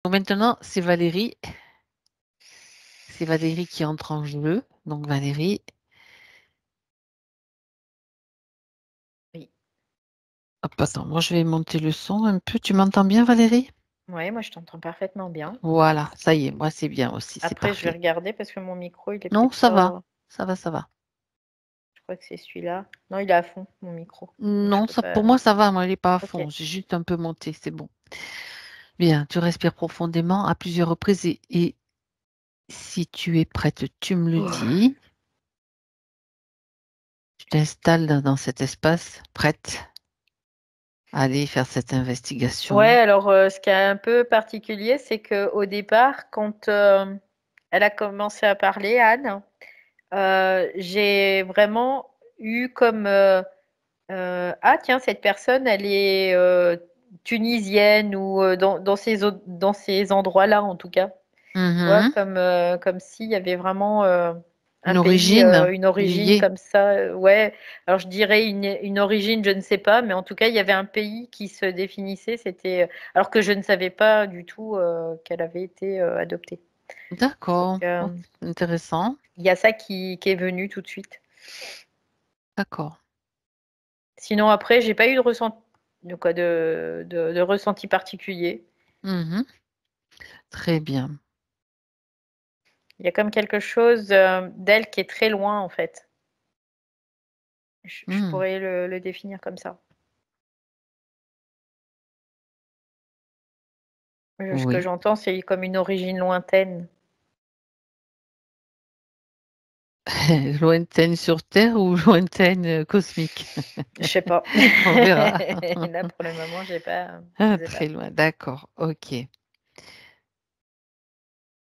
Donc maintenant, c'est Valérie. C'est Valérie qui entre en jeu. Donc Valérie, Oui. hop, attends, moi je vais monter le son un peu. Tu m'entends bien, Valérie? Ouais, moi je t'entends parfaitement bien. Voilà, ça y est, moi c'est bien aussi, c'est Après, je vais parfait. regarder parce que mon micro, il est Non, peut-être ça va, pas. ça va, ça va. Je crois que c'est celui-là. Non, il est à fond, mon micro. Donc je Non, peux ça, pour pas. moi ça va, moi il n'est pas à Ok. fond. J'ai juste un peu monté, c'est bon. Bien, tu respires profondément à plusieurs reprises et si tu es prête, tu me le Ouf. dis. Tu t'installes dans cet espace, prête à aller faire cette Ouais, investigation. alors ce qui est un peu particulier, c'est qu'au départ, quand elle a commencé à parler, Anne, j'ai vraiment eu comme ah tiens, cette personne, elle est tunisienne ou dans ces endroits-là en tout cas. Tu vois, Mhm. comme s'il y avait vraiment un Une pays, origine une origine liée. comme ça. Ouais, alors je dirais une origine, je ne sais pas, mais en tout cas, il y avait un pays qui se définissait. Alors que je ne savais pas du tout qu'elle avait été adoptée. Donc, D'accord. Oh, intéressant. il y a ça qui est venu tout de suite. D'accord. Sinon, après, j'ai pas eu de ressenti particulier. Mhm. Très bien. Il y a comme quelque chose d'elle qui est très loin, en fait. Je Hmm. pourrais le définir comme ça. Ce que Oui. j'entends, c'est comme une origine lointaine. Lointaine sur Terre ou lointaine cosmique? Je sais pas. On verra. Là, pour le moment, je Ah, sais très pas. loin. D'accord. Ok.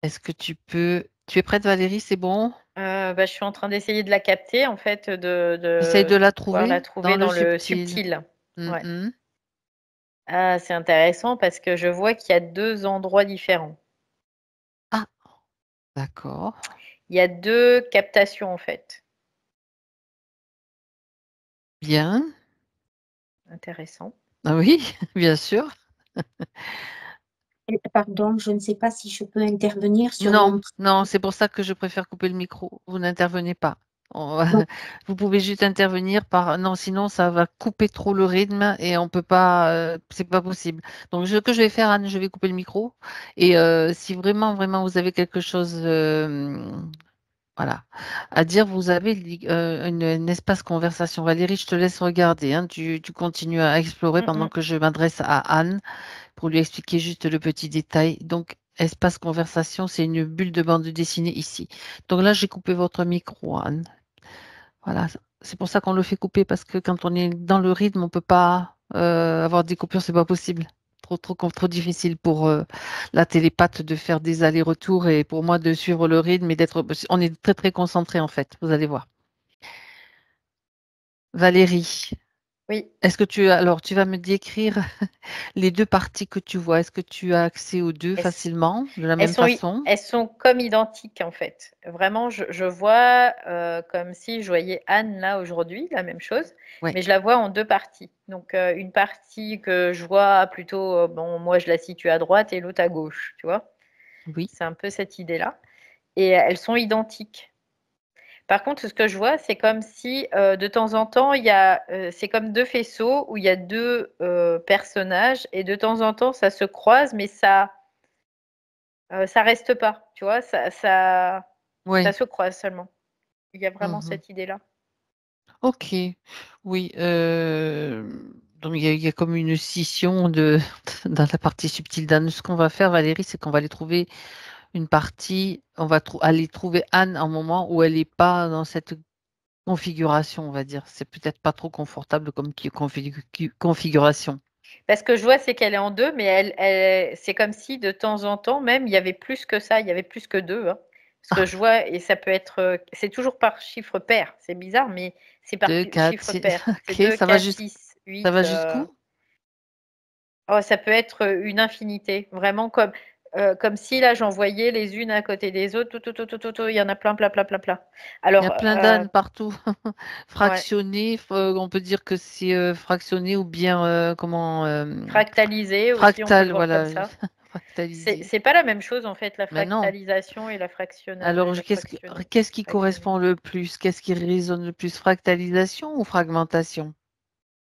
Est-ce que tu peux... Tu es prête, Valérie? C'est bon? Bah, je suis en train d'essayer de la capter, en fait, Essaye de la de pouvoir la trouver dans trouver le dans le subtil. subtil. Ouais. Mhm. Ah, c'est intéressant parce que je vois qu'il y a deux endroits différents. Ah, d'accord. Il y a deux captations, en fait. Bien. Intéressant. Ah oui, bien sûr. Pardon, je ne sais pas si je peux intervenir sur Non, mon... non, c'est pour ça que je préfère couper le micro. Vous n'intervenez pas. Donc, Vous pouvez juste intervenir par... Non, sinon ça va couper trop le rythme et on peut pas... c'est pas possible. Donc ce que je vais faire, Anne, je vais couper le micro. Et si vraiment, vraiment vous avez quelque chose voilà, à dire, vous avez un espace conversation. Valérie, je te laisse regarder, hein. Tu continues à explorer Mm, pendant mm. que je m'adresse à Anne pour lui expliquer juste le petit détail. Donc, espace conversation, c'est une bulle de bande dessinée ici. Donc là, j'ai coupé votre micro, Anne. Voilà, c'est pour ça qu'on le fait couper parce que quand on est dans le rythme, on peut pas avoir des coupures, c'est pas possible. Trop difficile pour la télépathe de faire des allers-retours et pour moi de suivre le rythme et d'être. On est très très concentré en fait. Vous allez voir. Valérie, Oui. est-ce que tu vas me décrire les deux parties que tu vois? Est-ce que tu as accès aux deux Elles, facilement, de la même façon? elles sont comme identiques, en fait. Vraiment, je vois comme si je voyais Anne là aujourd'hui, la même chose, Oui, mais je la vois en deux parties. Donc, une partie que je vois plutôt, bon, moi je la situe à droite et l'autre à gauche, tu vois. oui. C'est un peu cette idée-là. Et elles sont identiques. Par contre, ce que je vois, c'est comme si de temps en temps, c'est comme deux faisceaux où il y a deux personnages et de temps en temps, ça se croise, mais ça reste pas, tu vois, ça Oui. se croise seulement. Il y a vraiment Mhm. cette idée-là. Ok, oui. Donc il y a comme une scission de dans la partie subtile d'Anne. Ce qu'on va faire, Valérie, c'est qu'on va aller trouver une partie. On va aller trouver Anne à un moment où elle n'est pas dans cette configuration, on va dire. C'est peut-être pas trop confortable comme configuration. Parce que je vois, c'est qu'elle est en deux, mais c'est comme si de temps en temps, même, il y avait plus que ça, il y avait plus que deux, hein. Parce que je vois, et ça peut être, c'est toujours par chiffre pair. C'est bizarre, mais c'est par 2, 4, chiffre 6. pair. C'est Ok, 2, 4, 6, ça 8. va jusqu'où? Oh, ça peut être une infinité. Vraiment comme si là, j'en voyais les unes à côté des autres. Il y en a plein, plein, plein, plein, plein. Il y a Alors, plein d'ânes partout. ouais, Fractionné, on peut dire que c'est fractionné ou bien comment fractalisé aussi, on peut le fractal, voir comme voilà. ça. fractalisé. C'est pas la même chose en fait, la Mais non. fractalisation et la Alors, qu'est-ce qui correspond fractionnation. le plus? Qu'est-ce qui résonne le plus? Fractalisation ou fragmentation?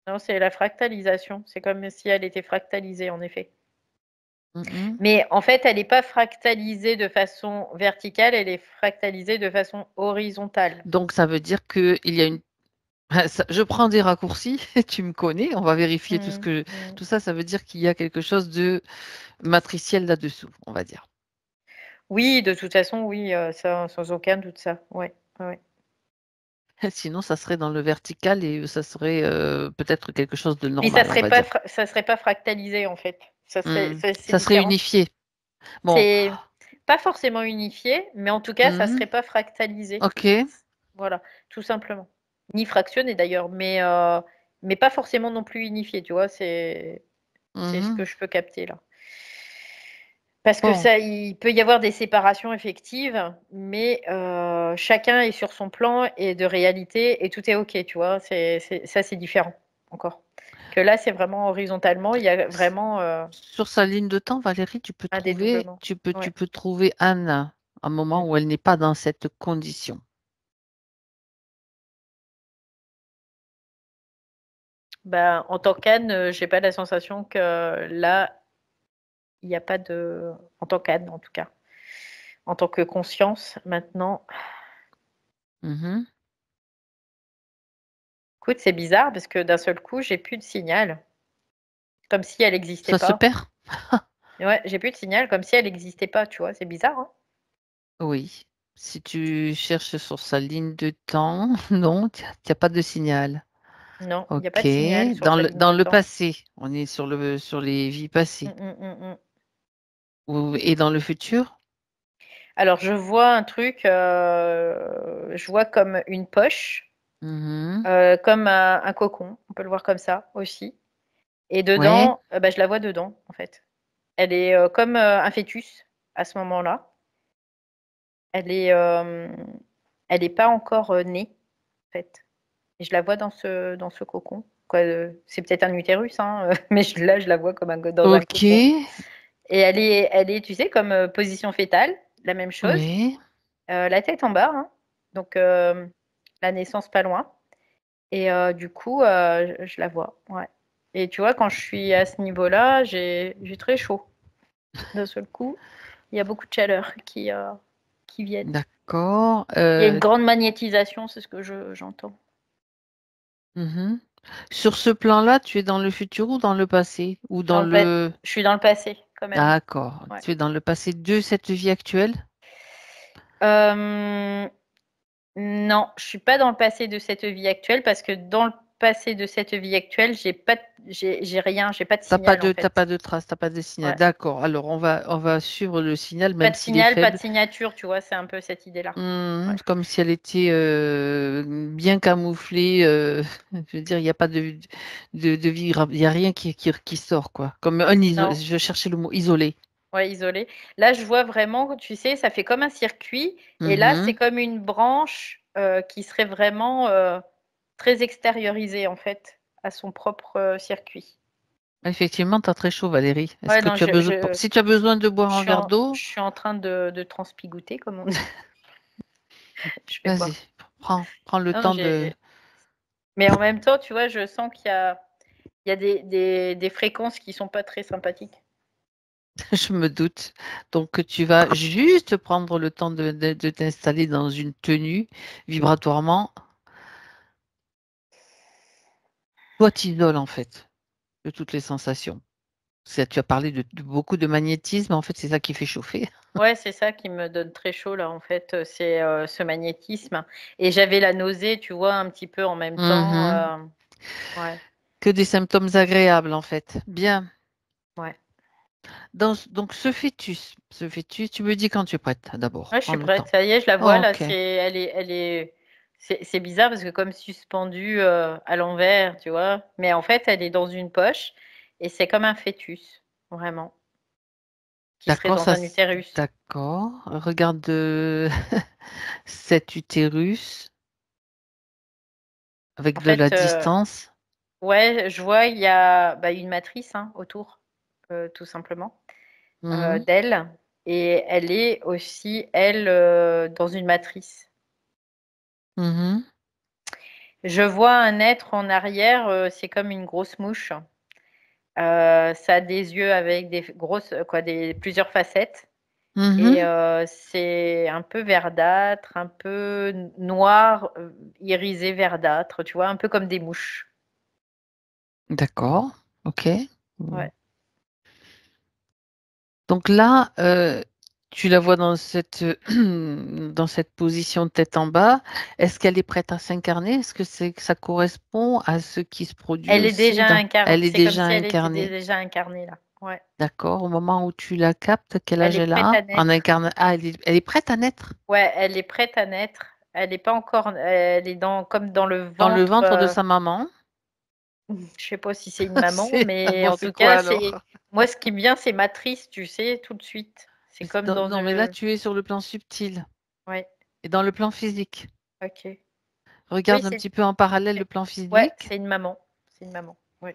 Non, c'est la fractalisation. C'est comme si elle était fractalisée, en effet. Mhm. Mais en fait, elle n'est pas fractalisée de façon verticale, elle est fractalisée de façon horizontale. Donc, ça veut dire qu'il y a une... Je prends des raccourcis, tu me connais, on va vérifier tout ça, ça veut dire qu'il y a quelque chose de matriciel là-dessous, on va dire. Oui, de toute façon, oui, ça, sans aucun doute, ça. Ouais, ouais. Sinon, ça serait dans le vertical et ça serait peut-être quelque chose de Mais ça normal, on serait va pas, dire. ça serait pas fractalisé en fait. Ça serait, c'est Ça serait différent. unifié. Bon. C'est pas forcément unifié, mais en tout cas, ça serait pas fractalisé. Ok. Voilà, tout simplement. Ni fractionné d'ailleurs, mais pas forcément non plus unifié, tu vois. C'est ce que je peux capter là. Parce que Bon. ça, il peut y avoir des séparations effectives, mais chacun est sur son plan et de réalité et tout est ok, tu vois. Ça, c'est différent encore. Que là, c'est vraiment horizontalement, il y a vraiment Sur sa ligne de temps, Valérie, tu peux un trouver, dédoublement. tu Ouais. peux trouver Anne à un moment où elle n'est pas dans cette condition. Ben, en tant qu'Anne, j'ai pas la sensation que là, il n'y a pas de. En tant qu'Anne, en tout cas. En tant que conscience, maintenant. Mhm. Écoute, c'est bizarre parce que d'un seul coup, j'ai plus de signal. Comme si elle n'existait Ça se pas. perd? Ouais, j'ai plus de signal comme si elle n'existait pas, tu vois. C'est bizarre, hein? Oui. Si tu cherches sur sa ligne de temps, non, il n'y a pas de signal. Non, il n'y a pas Ok. de signal sur sa ligne Dans de le temps. passé, on est sur les vies passées. Mm. Et dans le futur? Alors, je vois un truc, je vois comme une poche, Mhm. comme un cocon, on peut le voir comme ça aussi. Et Ouais. dedans, bah, je la vois dedans, en fait. Elle est comme un fœtus à ce moment-là. Elle est, elle est pas encore née, en fait. Et je la vois dans ce cocon. Quoi, c'est peut-être un utérus, hein, mais là, je la vois comme dans un Ok. cocon. Et elle est, tu sais, comme position fétale, la même chose. Oui. La tête en bas, hein. Donc la naissance pas loin. Et du coup, je la vois. Ouais. Et tu vois, quand je suis à ce niveau-là, j'ai très chaud. D'un seul coup, il y a beaucoup de chaleur qui viennent. D'accord. Il y a une grande magnétisation, c'est ce que j'entends. Mhm. Sur ce plan-là, tu es dans le futur ou dans le passé? Ou dans le... Je suis dans le passé, quand même. D'accord. Ouais. Tu es dans le passé de cette vie actuelle? Euh, non, je suis pas dans le passé de cette vie actuelle parce que dans le passé de cette vie actuelle, j'ai rien, j'ai pas de signal en T'as fait. pas de trace, t'as pas de signal. Ouais. D'accord. Alors, on va suivre le signal, Pas même de s'il est signal, pas de faible. signature, tu vois, c'est un peu cette idée-là. Ouais. Comme si elle était bien camouflée. Je veux dire, il n'y a pas de vie, il n'y a rien qui sort, quoi. Comme un isolé. Non, Je cherchais le mot isolé. ouais, isolé. Là, je vois vraiment, tu sais, ça fait comme un circuit, et là, c'est Mhm. comme une branche qui serait vraiment très extériorisée en fait à son propre circuit. Effectivement, tu as très chaud, Valérie. Est-ce Ouais, que non, tu as besoin, si tu as besoin de boire un verre je d'eau, suis en train de transpigouter, comme on dit. Je vais vas-y, boire. prends le Non, temps de. mais en même temps, tu vois, je sens il y a des fréquences qui sont pas très sympathiques. Je me doute. Donc, tu vas juste prendre le temps de t'installer dans une tenue vibratoirement. Toi, t'isoles, en fait, de toutes les sensations. Tu as parlé de beaucoup de magnétisme, en fait, c'est ça qui fait chauffer. Ouais, c'est ça qui me donne très chaud là, en fait, c'est ce magnétisme. Et j'avais la nausée, tu vois, un petit peu en même temps. Mhm. Ouais, Que des symptômes agréables, en fait. Bien. ouais. Donc, ce fœtus, tu me dis quand tu es prête, d'abord. Ouais, je Prends suis le prête. temps. Ça y est, je la vois là. Ok. Elle est. C'est bizarre parce que comme suspendue à l'envers, tu vois. Mais en fait, elle est dans une poche et c'est comme un fœtus, vraiment, qui serait D'accord, dans un utérus. d'accord. Regarde cet utérus avec En de la fait, distance. ouais, je vois, il y a bah, une matrice hein, autour, tout simplement. Mmh. d'elle et elle est aussi, elle, dans une matrice. Mmh. Je vois un être en arrière, c'est comme une grosse mouche. Ça a des yeux avec des grosses quoi, plusieurs facettes et Mmh. c'est un peu verdâtre, un peu noir, irisé verdâtre, tu vois? Un peu comme des mouches. D'accord, OK. Mmh. Ouais. Donc là, tu la vois dans cette, dans cette position de tête en bas. Est-ce qu'elle est prête à s'incarner? Est-ce que ça correspond à ce qui se produit Elle est aussi déjà dans incarnée. elle est C'est comme déjà si elle était incarnée? déjà incarnée là. Ouais. D'accord, au moment où tu la captes, quel Elle âge est elle prête a? à En naître. incarna ah, elle est prête à naître? Ouais, elle est prête à naître. Elle est pas encore elle est comme dans le Dans le ventre, ventre de sa maman? je sais pas si c'est une maman, C'est mais bon, en c'est tout quoi cas, alors? moi ce qui me vient, c'est matrice, tu sais, tout de suite. C'est comme dans Non, mais là, tu es sur le plan subtil ouais, et dans le plan physique. OK. Oui, Regarde un petit peu en parallèle le c'est plan ouais, physique. c'est une maman. C'est une maman. Oui.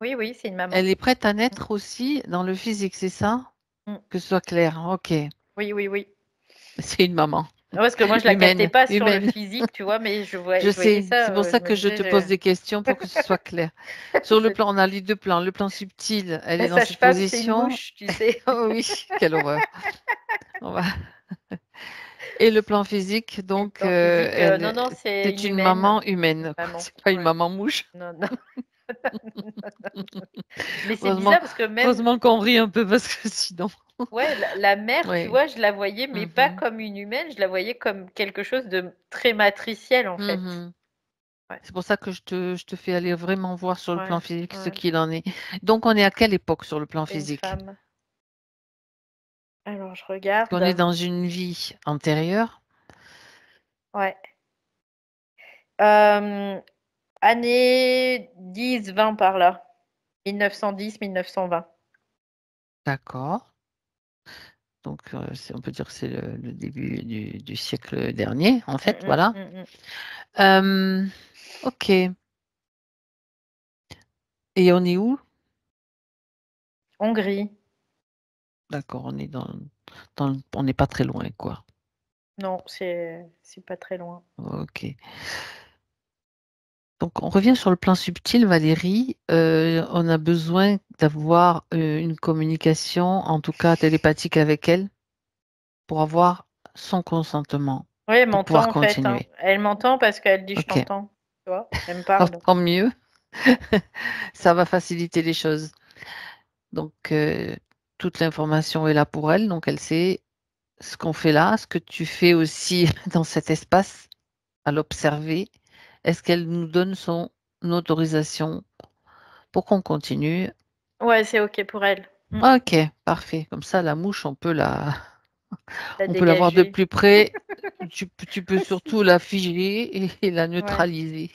Oui, oui, c'est une maman. Elle est prête à Mmh. naître aussi dans le physique, c'est ça? Mmh. Que ce soit clair, OK. Oui, oui, oui. C'est une maman Parce que moi je la captais humaine, pas sur le humaine. physique, tu vois? Mais Je je voyais sais, c'est ça, pour ça je me que je disais te pose des questions pour que ce soit clair. Sur le c'est plan, on a les 2 plans. Le plan subtil, elle la est dans cette sage-femme, c'est une position. mouche, tu sais? Oh oui, quelle horreur. On va et le plan physique, Et le donc plan physique, non, elle non, c'est c'est une une humaine. maman Une humaine, quoi. maman, C'est pas une ouais. maman mouche. Non, non. Mais c'est Heureusement bizarre parce que même heureusement qu'on rit un peu parce que sinon ouais, la mère, tu oui. vois, je la voyais, mais pas Mmh. comme une humaine, je la voyais comme quelque chose de très matriciel, en fait. Mmh. Ouais, C'est pour ça que je te fais aller vraiment voir sur le ouais, plan physique ce ouais. qu'il en est. Donc on est à quelle époque sur le plan C'est une physique? femme. Alors je Est-ce qu'on est regarde. dans une vie antérieure? Ouais. Hem, années 10-20 par là. 1910-1920. D'accord. Donc c'est on peut dire que c'est le début du siècle dernier, en Mmh fait, mh, voilà. mmh mh. Hem, OK et on est où? Hongrie. D'accord, on est on n'est pas très loin, quoi. Non, c'est pas très loin. OK. Donc on revient sur le plan subtil, Valérie. On a besoin d'avoir, une communication, en tout cas télépathique avec elle, pour avoir son consentement, Oui, elle pour m'entend pouvoir en fait, hein. continuer. Elle m'entend parce qu'elle dit: «Je OK. t'entends», tu vois? Elle me Alors parle. tant mieux, ça va faciliter les choses. Donc toute l'information est là pour elle, donc elle sait ce qu'on fait là, ce que tu fais aussi dans cet espace, à l'observer. Est-ce qu'elle nous donne son autorisation pour qu'on continue? Ouais, c'est OK pour elle. Mmh. OK, parfait. Comme ça, la mouche, La on peut la voir de dégager. plus près. Tu peux surtout la figer et la Ouais. neutraliser.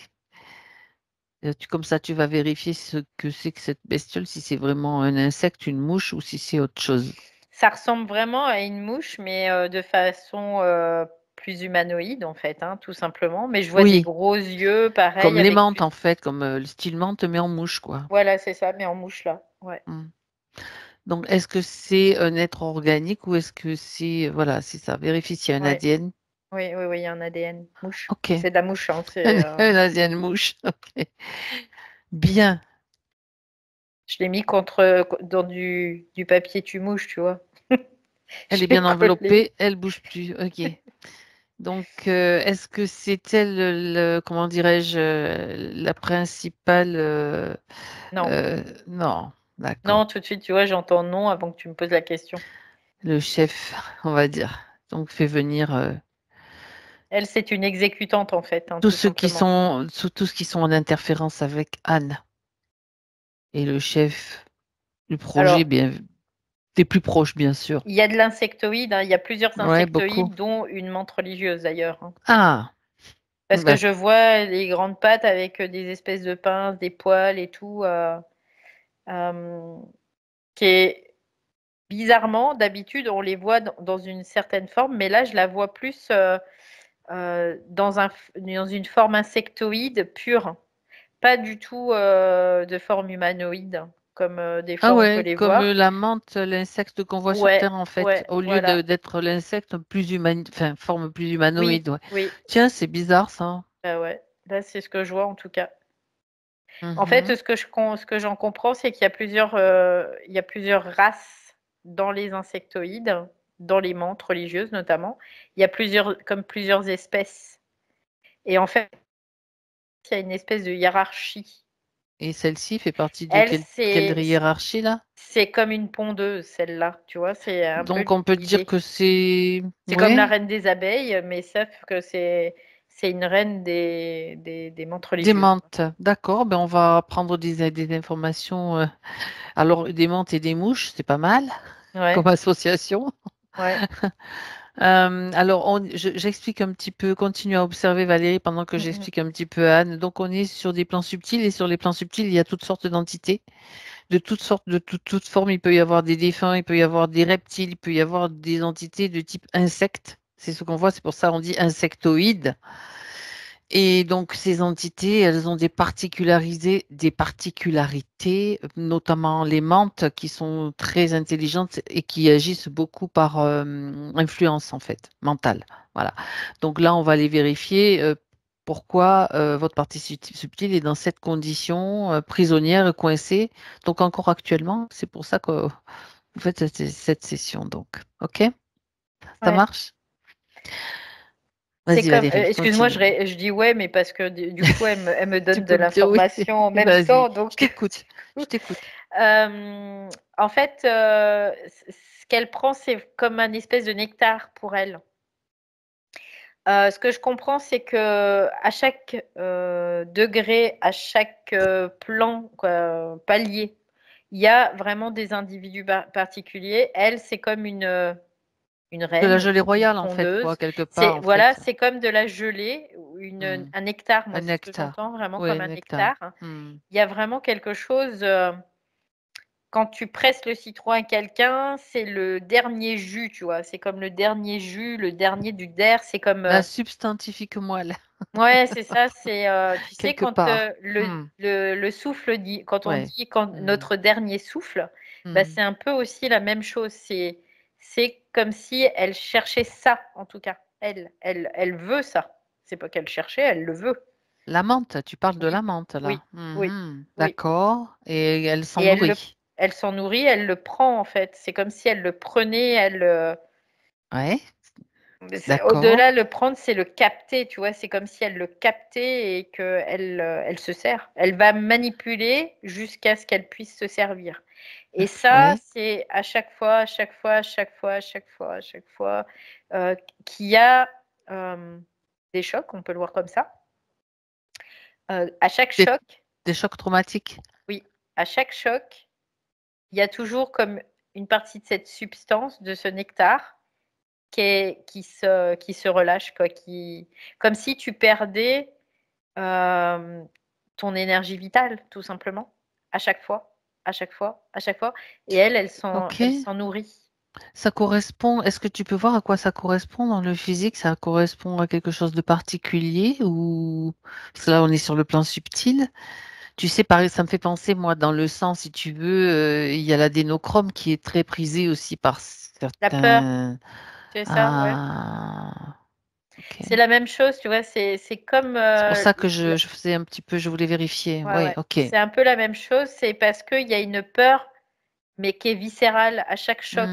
Comme ça, tu vas vérifier ce que c'est que cette bestiole, si c'est vraiment un insecte, une mouche ou si c'est autre chose. Ça ressemble vraiment à une mouche, mais de façon, plus humanoïde en fait, hein, tout simplement. Mais je vois des Oui, gros yeux pareil comme les avec menthes, plus en fait, comme, le style menthe mais en mouche, quoi. voilà, c'est ça, mais en mouche là. Ouais. Mmh. Donc est-ce que c'est un être organique ou est-ce que c'est voilà, c'est ça, vérifie s'il y a un Ouais. ADN. Oui, oui, oui, il y a un ADN mouche. OK, C'est de la mouche, hein, un ADN mouche, OK. Bien, je l'ai mis contre, dans du papier tue-mouche, tu vois? elle Je est l'ai bien collé. enveloppée, elle bouge plus, OK. Donc est-ce que c'est elle le comment dirais-je, la principale, Non. non, Non, d'accord. tout de suite, tu vois, j'entends non avant que tu me poses la question. Le chef, on va dire. Donc fait venir, Elle, c'est une exécutante en fait, hein, tous tout ceux qui simplement. sont tous qui sont en interférence avec Anne et le chef du projet, Alors, bien des plus proches, bien sûr. il y a de l'insectoïde, hein, il y a plusieurs Ouais, beaucoup. insectoïdes, dont une menthe religieuse d'ailleurs, hein. Ah! Parce que Bah, je vois les grandes pattes avec, des espèces de pinces, des poils et tout, hem, qui est bizarrement, d'habitude, on les voit dans une certaine forme, mais là, je la vois plus, dans une forme insectoïde pure, pas du tout, de forme humanoïde. comme des Ah fois on peut ouais, les comme voir. la menthe, l'insecte qu'on voit sur Ouais, Terre en fait, ouais, au lieu voilà. d'être l'insecte plus enfin forme plus Oui, humanoïde. Ouais. oui. Tiens, c'est bizarre ça. Bah ouais. Là, c'est ce que je vois en tout cas. En fait, Mhm. ce que j'en comprends, c'est qu'il y a il y a plusieurs races dans les insectoïdes, dans les menthes religieuses notamment. Il y a plusieurs espèces. Et en fait, il y a une espèce de hiérarchie. Et celle-ci fait partie de Elle, quelle hiérarchie là? c'est comme une pondeuse, celle-là. Tu vois, c'est un peu Donc on peut dire l'idée. que c'est... C'est comme la Ouais, reine des abeilles, mais sauf que c'est une reine des menthes des religieuses. menthes. D'accord, ben on va prendre des informations. Alors des menthes et des mouches, c'est pas mal Ouais, comme association. ouais. Alors, j'explique un petit peu, continue à observer Valérie pendant que Mhm. j'explique un petit peu à Anne. Donc, on est sur des plans subtils et sur les plans subtils, il y a toutes sortes d'entités, de toutes sortes, de toutes formes. Il peut y avoir des défunts, il peut y avoir des reptiles, il peut y avoir des entités de type insecte. C'est ce qu'on voit, c'est pour ça qu'on dit insectoïde. Et donc, ces entités, elles ont des particularités, notamment les menthes, qui sont très intelligentes et qui agissent beaucoup par influence, en fait, mentale. Voilà. Donc là, on va aller vérifier pourquoi votre partie subtile est dans cette condition prisonnière, coincée. Donc, encore actuellement, c'est pour ça que vous faites cette session. Donc, OK? Ça Ouais. marche? C'est Vas-y, comme, Valérie, excuse-moi, continue. je dis ouais, mais parce que du coup, elle me Tu donne de peux me dire oui. l'information en même Vas-y, temps, je donc t'écoute. Je t'écoute. euh, en fait, ce qu'elle prend, c'est comme un espèce de nectar pour elle. Ce que je comprends, c'est que à chaque degré, à chaque plan, quoi, palier, il y a vraiment des individus particuliers. Elle, c'est comme une De la reine, gelée une royale, en fait, quoi, pondeuse. quelque part, C'est en voilà, fait. c'est comme de la gelée ou Hmm. un nectar. Moi, Un c'est ce que nectar. j'entends vraiment Oui, comme un un nectar. nectar. Hmm. Il y a vraiment quelque chose. Quand tu presses le citron à quelqu'un, c'est le dernier jus, tu vois. C'est comme le dernier jus, le dernier du der. C'est comme La substantifique moelle, ouais, c'est ça. C'est tu sais quelque quand part. Hmm. le souffle dit, quand on Ouais. dit quand Hmm. notre dernier souffle, bah, Hmm. c'est un peu aussi la même chose. C'est comme si elle cherchait ça, en tout cas. Elle veut ça. C'est pas qu'elle cherchait, elle le veut. La menthe, tu parles de Oui, la menthe, oui, là. oui, Mhm. oui. D'accord. Et elle Et s'en nourrit. elle s'en nourrit, elle le prend en fait. C'est comme si elle le prenait, Ouais. au-delà, D'accord. le prendre, c'est le capter, tu vois. C'est comme si elle le captait et qu'elle elle se sert. Elle va manipuler jusqu'à ce qu'elle puisse se servir. Et ça, Ouais. c'est à chaque fois, à chaque fois, à chaque fois, à chaque fois, à chaque fois euh, qu'il y a des chocs, on peut le voir comme ça. À chaque Des, choc, des chocs traumatiques. oui, à chaque choc, il y a toujours comme une partie de cette substance, de ce nectar, qui se relâche, quoi, comme si tu perdais ton énergie vitale, tout simplement, à chaque fois, à chaque fois, à chaque fois. Et Ok. elle s'en nourrit. Ça correspond, est-ce que tu peux voir à quoi ça correspond dans le physique? Ça correspond à quelque chose de particulier ou parce que là on est sur le plan subtil. Tu sais, pareil, ça me fait penser, moi, dans le sang, si tu veux, il y a l'adénochrome qui est très prisé aussi par La peur, certains. c'est ça, ouais. Ah, ok. C'est la même chose, tu vois, c'est comme C'est pour ça que je faisais un petit peu, je voulais vérifier. ouais, Oui, ouais. ok. C'est un peu la même chose, c'est parce qu'il y a une peur mais qui est viscérale à chaque choc.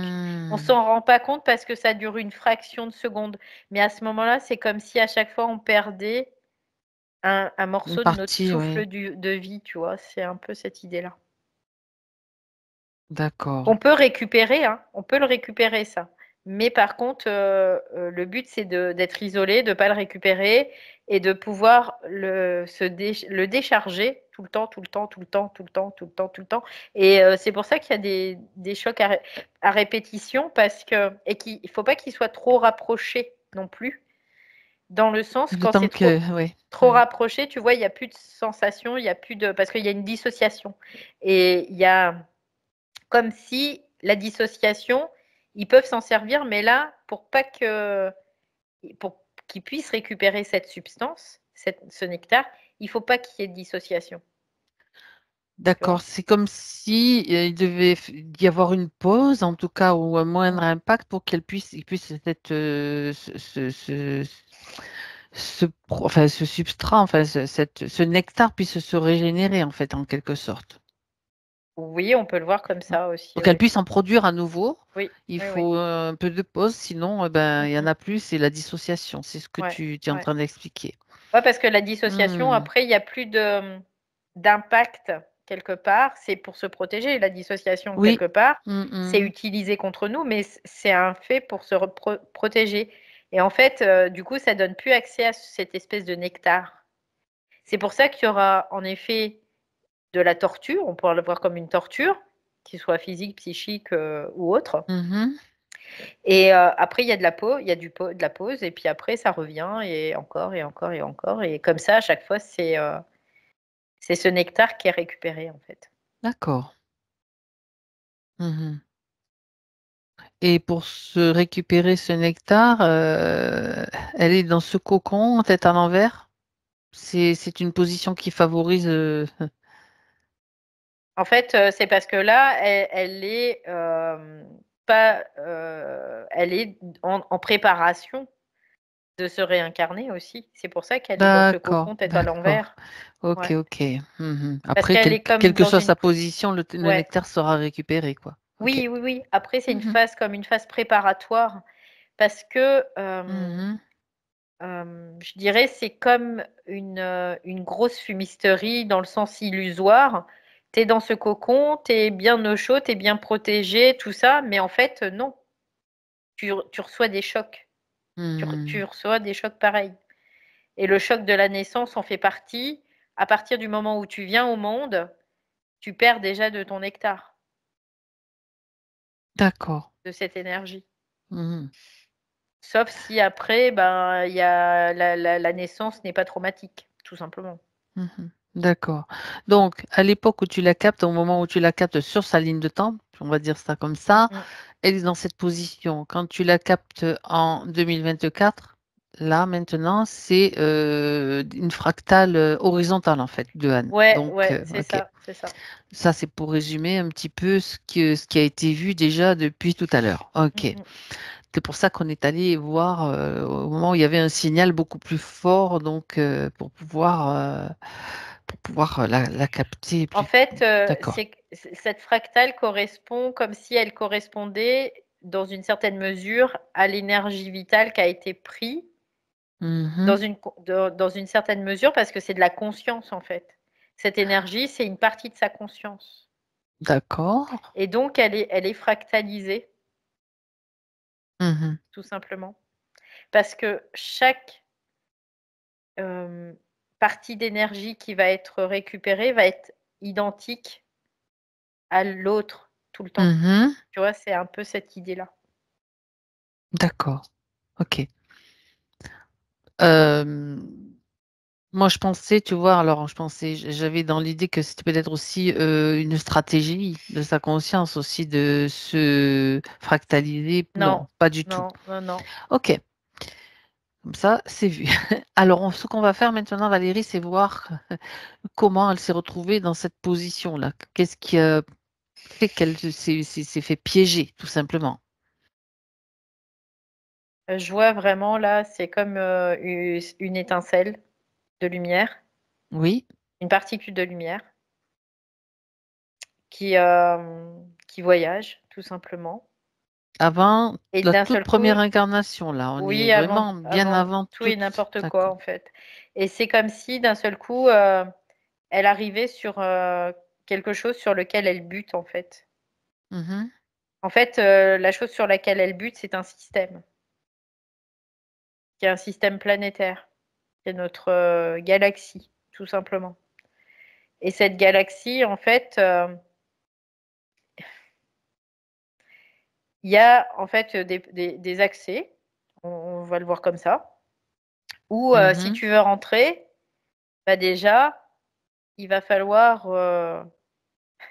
On Hmm, s'en rend pas compte parce que ça dure une fraction de seconde. Mais à ce moment-là, c'est comme si à chaque fois on perdait un une morceau de notre partie, oui. souffle de vie, tu vois. C'est un peu cette idée-là. D'accord. On peut récupérer, hein, on peut le récupérer, ça. Mais par contre, le but, c'est d'être isolé, de ne pas le récupérer et de pouvoir le décharger tout le temps, tout le temps, tout le temps, tout le temps, tout le temps, tout le temps. Et c'est pour ça qu'il y a des chocs à répétition et qu'il ne faut pas qu'ils soient trop rapprochés non plus. Dans le sens, Le quand temps c'est que, oui. trop Hmm. rapproché, tu vois, il n'y a plus de sensation, il y a plus de, parce qu'il y a une dissociation. Et il y a comme si la dissociation, ils peuvent s'en servir, mais là, pour qu'ils puissent récupérer cette substance, ce nectar, il ne faut pas qu'il y ait de dissociation. D'accord, c'est comme si il devait y avoir une pause, en tout cas, ou un moindre impact pour il puisse enfin, ce substrat, enfin, ce nectar puisse se régénérer, en fait, en quelque sorte. Oui, on peut le voir comme ça aussi, Pour qu'elle oui. puisse en produire à nouveau, Oui, il oui, faut un peu de pause, sinon, il y en a plus, c'est la dissociation. C'est ce que ouais, tu es en ouais. train d'expliquer. Ouais, parce que la dissociation, après, il y a plus d'impact quelque part. C'est pour se protéger. La dissociation, Oui. quelque part, c'est utilisé contre nous, mais c'est un fait pour se protéger. Et en fait, du coup, ça donne plus accès à cette espèce de nectar. C'est pour ça qu'il y aura en effet de la torture. On pourra le voir comme une torture, qu'il soit physique, psychique ou autre. Et après, il y a de la pause, il y a de la pause, et puis après, ça revient, et encore, et encore, et encore. Et comme ça, à chaque fois, c'est ce nectar qui est récupéré, en fait. D'accord. Et pour se récupérer ce nectar, elle est dans ce cocon, tête à l'envers. C'est une position qui favorise. En fait, c'est parce que là, elle est pas, elle est en préparation de se réincarner aussi. C'est pour ça qu'elle est dans ce cocon tête à l'envers. Ok, Ouais. ok. Parce Après, qu'elle est quelle comme que dans soit une. sa position, le Ouais. nectar sera récupéré, quoi. Ok. Oui, oui, oui. Après, c'est une phase comme une phase préparatoire. Parce que je dirais, c'est comme une grosse fumisterie dans le sens illusoire. Tu es dans ce cocon, tu es bien au chaud, tu es bien protégé, tout ça, mais en fait, non. Tu reçois des chocs. Tu reçois des chocs pareils. Et le choc de la naissance en fait partie. À partir du moment où tu viens au monde, tu perds déjà de ton nectar, D'accord. de cette énergie. Sauf si après, ben, y a la naissance n'est pas traumatique, tout simplement. D'accord. Donc, à l'époque où tu la captes, au moment où tu la captes sur sa ligne de temps, on va dire ça comme ça, elle est dans cette position. Quand tu la captes en 2024, là, maintenant, c'est une fractale horizontale, en fait, de Anne. Ouais, Donc, ouais, c'est ok. ça, c'est ça. Ça, c'est pour résumer un petit peu ce qui a été vu déjà depuis tout à l'heure. Ok. C'est pour ça qu'on est allé voir au moment où il y avait un signal beaucoup plus fort, donc pour pouvoir la capter En plus. fait, D'accord. cette fractale correspond comme si elle correspondait, dans une certaine mesure, à l'énergie vitale qui a été prise dans une certaine mesure, parce que c'est de la conscience, en fait. Cette énergie, c'est une partie de sa conscience. D'accord. Et donc, elle est fractalisée, tout simplement. Parce que chaque partie d'énergie qui va être récupérée va être identique à l'autre tout le temps. Tu vois, c'est un peu cette idée-là. D'accord. Ok. Moi, je pensais, tu vois, alors j'avais dans l'idée que c'était peut-être aussi une stratégie de sa conscience aussi de se fractaliser. Non, pas du tout. Non. Ok. Comme ça, c'est vu. Alors, ce qu'on va faire maintenant, Valérie, c'est voir comment elle s'est retrouvée dans cette position-là. Qu'est-ce qui a fait qu'elle s'est fait piéger, tout simplement. Je vois vraiment là, c'est comme une étincelle de lumière, Oui. une particule de lumière qui voyage, tout simplement. Avant Et la d'un toute seul coup, première incarnation, là, on est oui, vraiment bien avant avant tout et toute. n'importe quoi, D'accord. en fait. Et c'est comme si d'un seul coup, elle arrivait sur quelque chose sur lequel elle bute, en fait. En fait, la chose sur laquelle elle bute, c'est un système, qui est un système planétaire, qui est notre galaxie, tout simplement. Et cette galaxie, en fait, il y a en fait des accès, on va le voir comme ça, où si tu veux rentrer, bah déjà, il va falloir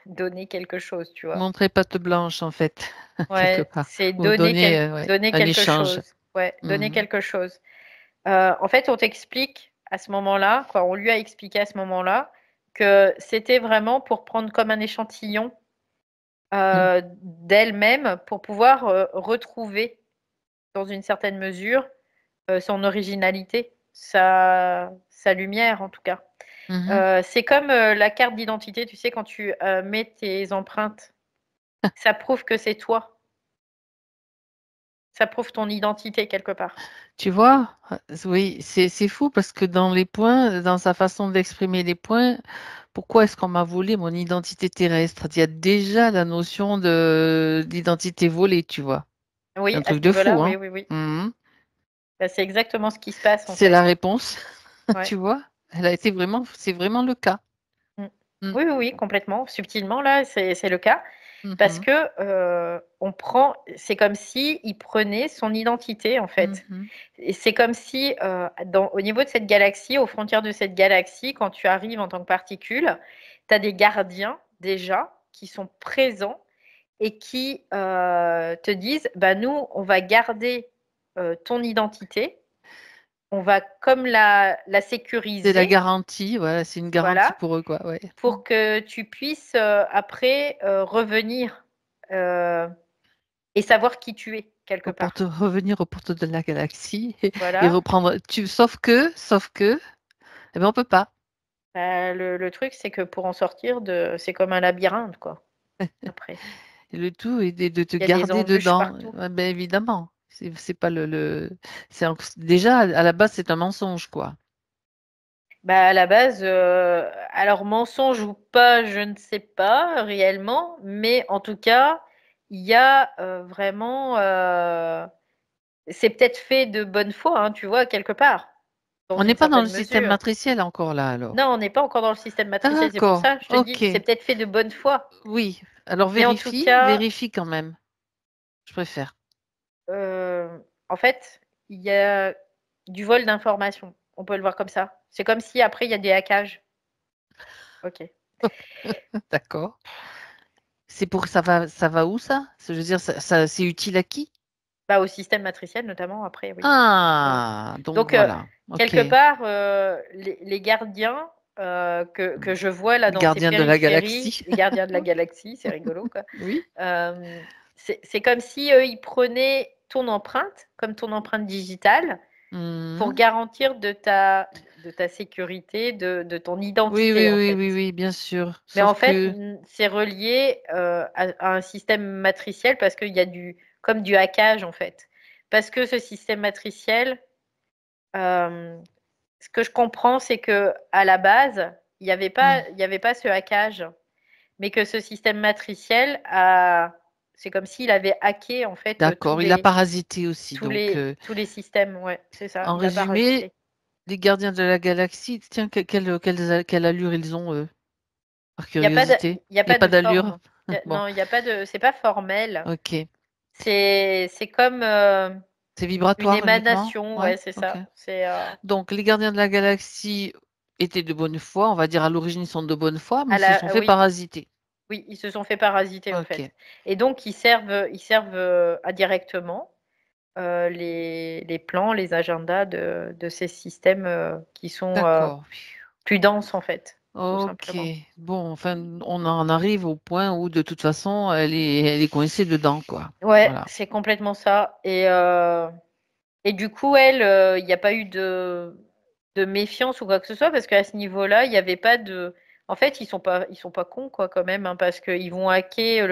donner quelque chose, tu vois. Montrer patte blanche, en fait, quelque Ouais, part. c'est Ou donner ouais, donner un quelque échange. chose. Ouais, donner quelque chose. En fait, on t'explique à ce moment-là, quoi, on lui a expliqué à ce moment-là que c'était vraiment pour prendre comme un échantillon d'elle-même pour pouvoir retrouver, dans une certaine mesure, son originalité, sa lumière en tout cas. C'est comme la carte d'identité, tu sais, quand tu mets tes empreintes, ça prouve que c'est toi. Ça prouve ton identité quelque part. Tu vois? Oui, c'est fou parce que dans les points, dans sa façon d'exprimer les points, pourquoi est-ce qu'on m'a volé mon identité terrestre? Il y a déjà la notion d'identité volée, tu vois? C'est Oui, un à ce truc de niveau-là, fou, oui, hein? oui, oui. Mhm. Bah, c'est exactement ce qui se passe en C'est la fait. réponse, Ouais. tu vois? C'est vraiment le cas. Mmh. Mm. Oui, oui, oui, complètement. Subtilement, là, c'est le cas. Parce Mhm. que c'est comme si il prenait son identité en fait. Mhm. Et c'est comme si au niveau de cette galaxie, aux frontières de cette galaxie, quand tu arrives en tant que particule, tu as des gardiens déjà qui sont présents et qui te disent, bah, nous, on va garder ton identité, on va comme la C'est la sécuriser, garantie, voilà, c'est une garantie voilà, pour eux, quoi, ouais. pour que tu puisses après revenir et savoir qui tu es quelque part. Revenir aux portes de la galaxie et Voilà. reprendre. Sauf que, eh ben, on peut pas. Bah, le truc, c'est que pour en sortir, c'est comme un labyrinthe, quoi. Après, Et le tout est de te il y a des garder embûches dedans. partout. Ouais, ben évidemment. C'est pas déjà, à la base, c'est un mensonge, quoi. Bah, à la base, alors mensonge ou pas, je ne sais pas réellement, mais en tout cas, il y a vraiment, c'est peut-être fait de bonne foi, hein, tu vois, quelque part, dans On n'est une pas dans le certaine système mesure. matriciel encore là, alors. Non, on n'est pas encore dans le système matriciel, c'est pour D'accord, ça, je te dis, c'est ok. peut-être fait de bonne foi. Oui. Alors Mais en tout cas, vérifie quand même. Je préfère. en fait, il y a du vol d'informations. On peut le voir comme ça. C'est comme si après, il y a des hackages. Ok. D'accord. Ça va où ça? Je veux dire, c'est utile à qui? Bah, au système matriciel, notamment, après, oui. Ouais. Ah, donc Donc, voilà. Ok. quelque part, les gardiens que je vois là dans ces Gardien de la périphéries, galaxie. les gardiens de la galaxie, c'est rigolo, quoi. Oui. C'est comme si eux, ils prenaient ton empreinte, comme ton empreinte digitale, pour Mhm. garantir de ta sécurité, de ton Oui, identité, oui, en oui, fait. oui, oui, bien sûr. Mais en Sauf fait, que c'est relié à un système matriciel parce qu'il y a comme du hackage, en fait. Parce que ce système matriciel, euh, ce que je comprends, c'est que à la base, hmm, il y avait pas ce hackage, mais que ce système matriciel c'est comme s'il avait hacké en fait d'accord, il a parasité aussi. Donc, tous les systèmes. Ouais, c'est ça. en Il a résumé, parasité. les gardiens de la galaxie, tiens, quelle allure ils ont, eux, par curiosité? Il y a Il n'y a pas pas de d'allure? forme. Bon, Non, il y a pas de, c'est pas formel. ok. C'est comme C'est une vibratoire uniquement? émanation. Ouais, Ouais, c'est ok. ça. Donc, les gardiens de la galaxie étaient de bonne foi, on va dire à l'origine, ils sont de bonne foi, mais ils se sont fait Oui, parasiter. oui, ils se sont fait parasiter au Ok, fait. Et donc ils servent indirectement les plans, les agendas de ces systèmes qui sont d'accord. plus denses en fait, tout Ok, simplement. bon, enfin, on en arrive au point où de toute façon, elle est coincée dedans, quoi. Ouais, Voilà. c'est complètement ça. Et du coup, elle, il n'y a pas eu de méfiance ou quoi que ce soit parce qu'à ce niveau-là, il n'y avait pas de. En fait, ils sont pas cons quoi quand même, hein, parce qu'ils vont hacker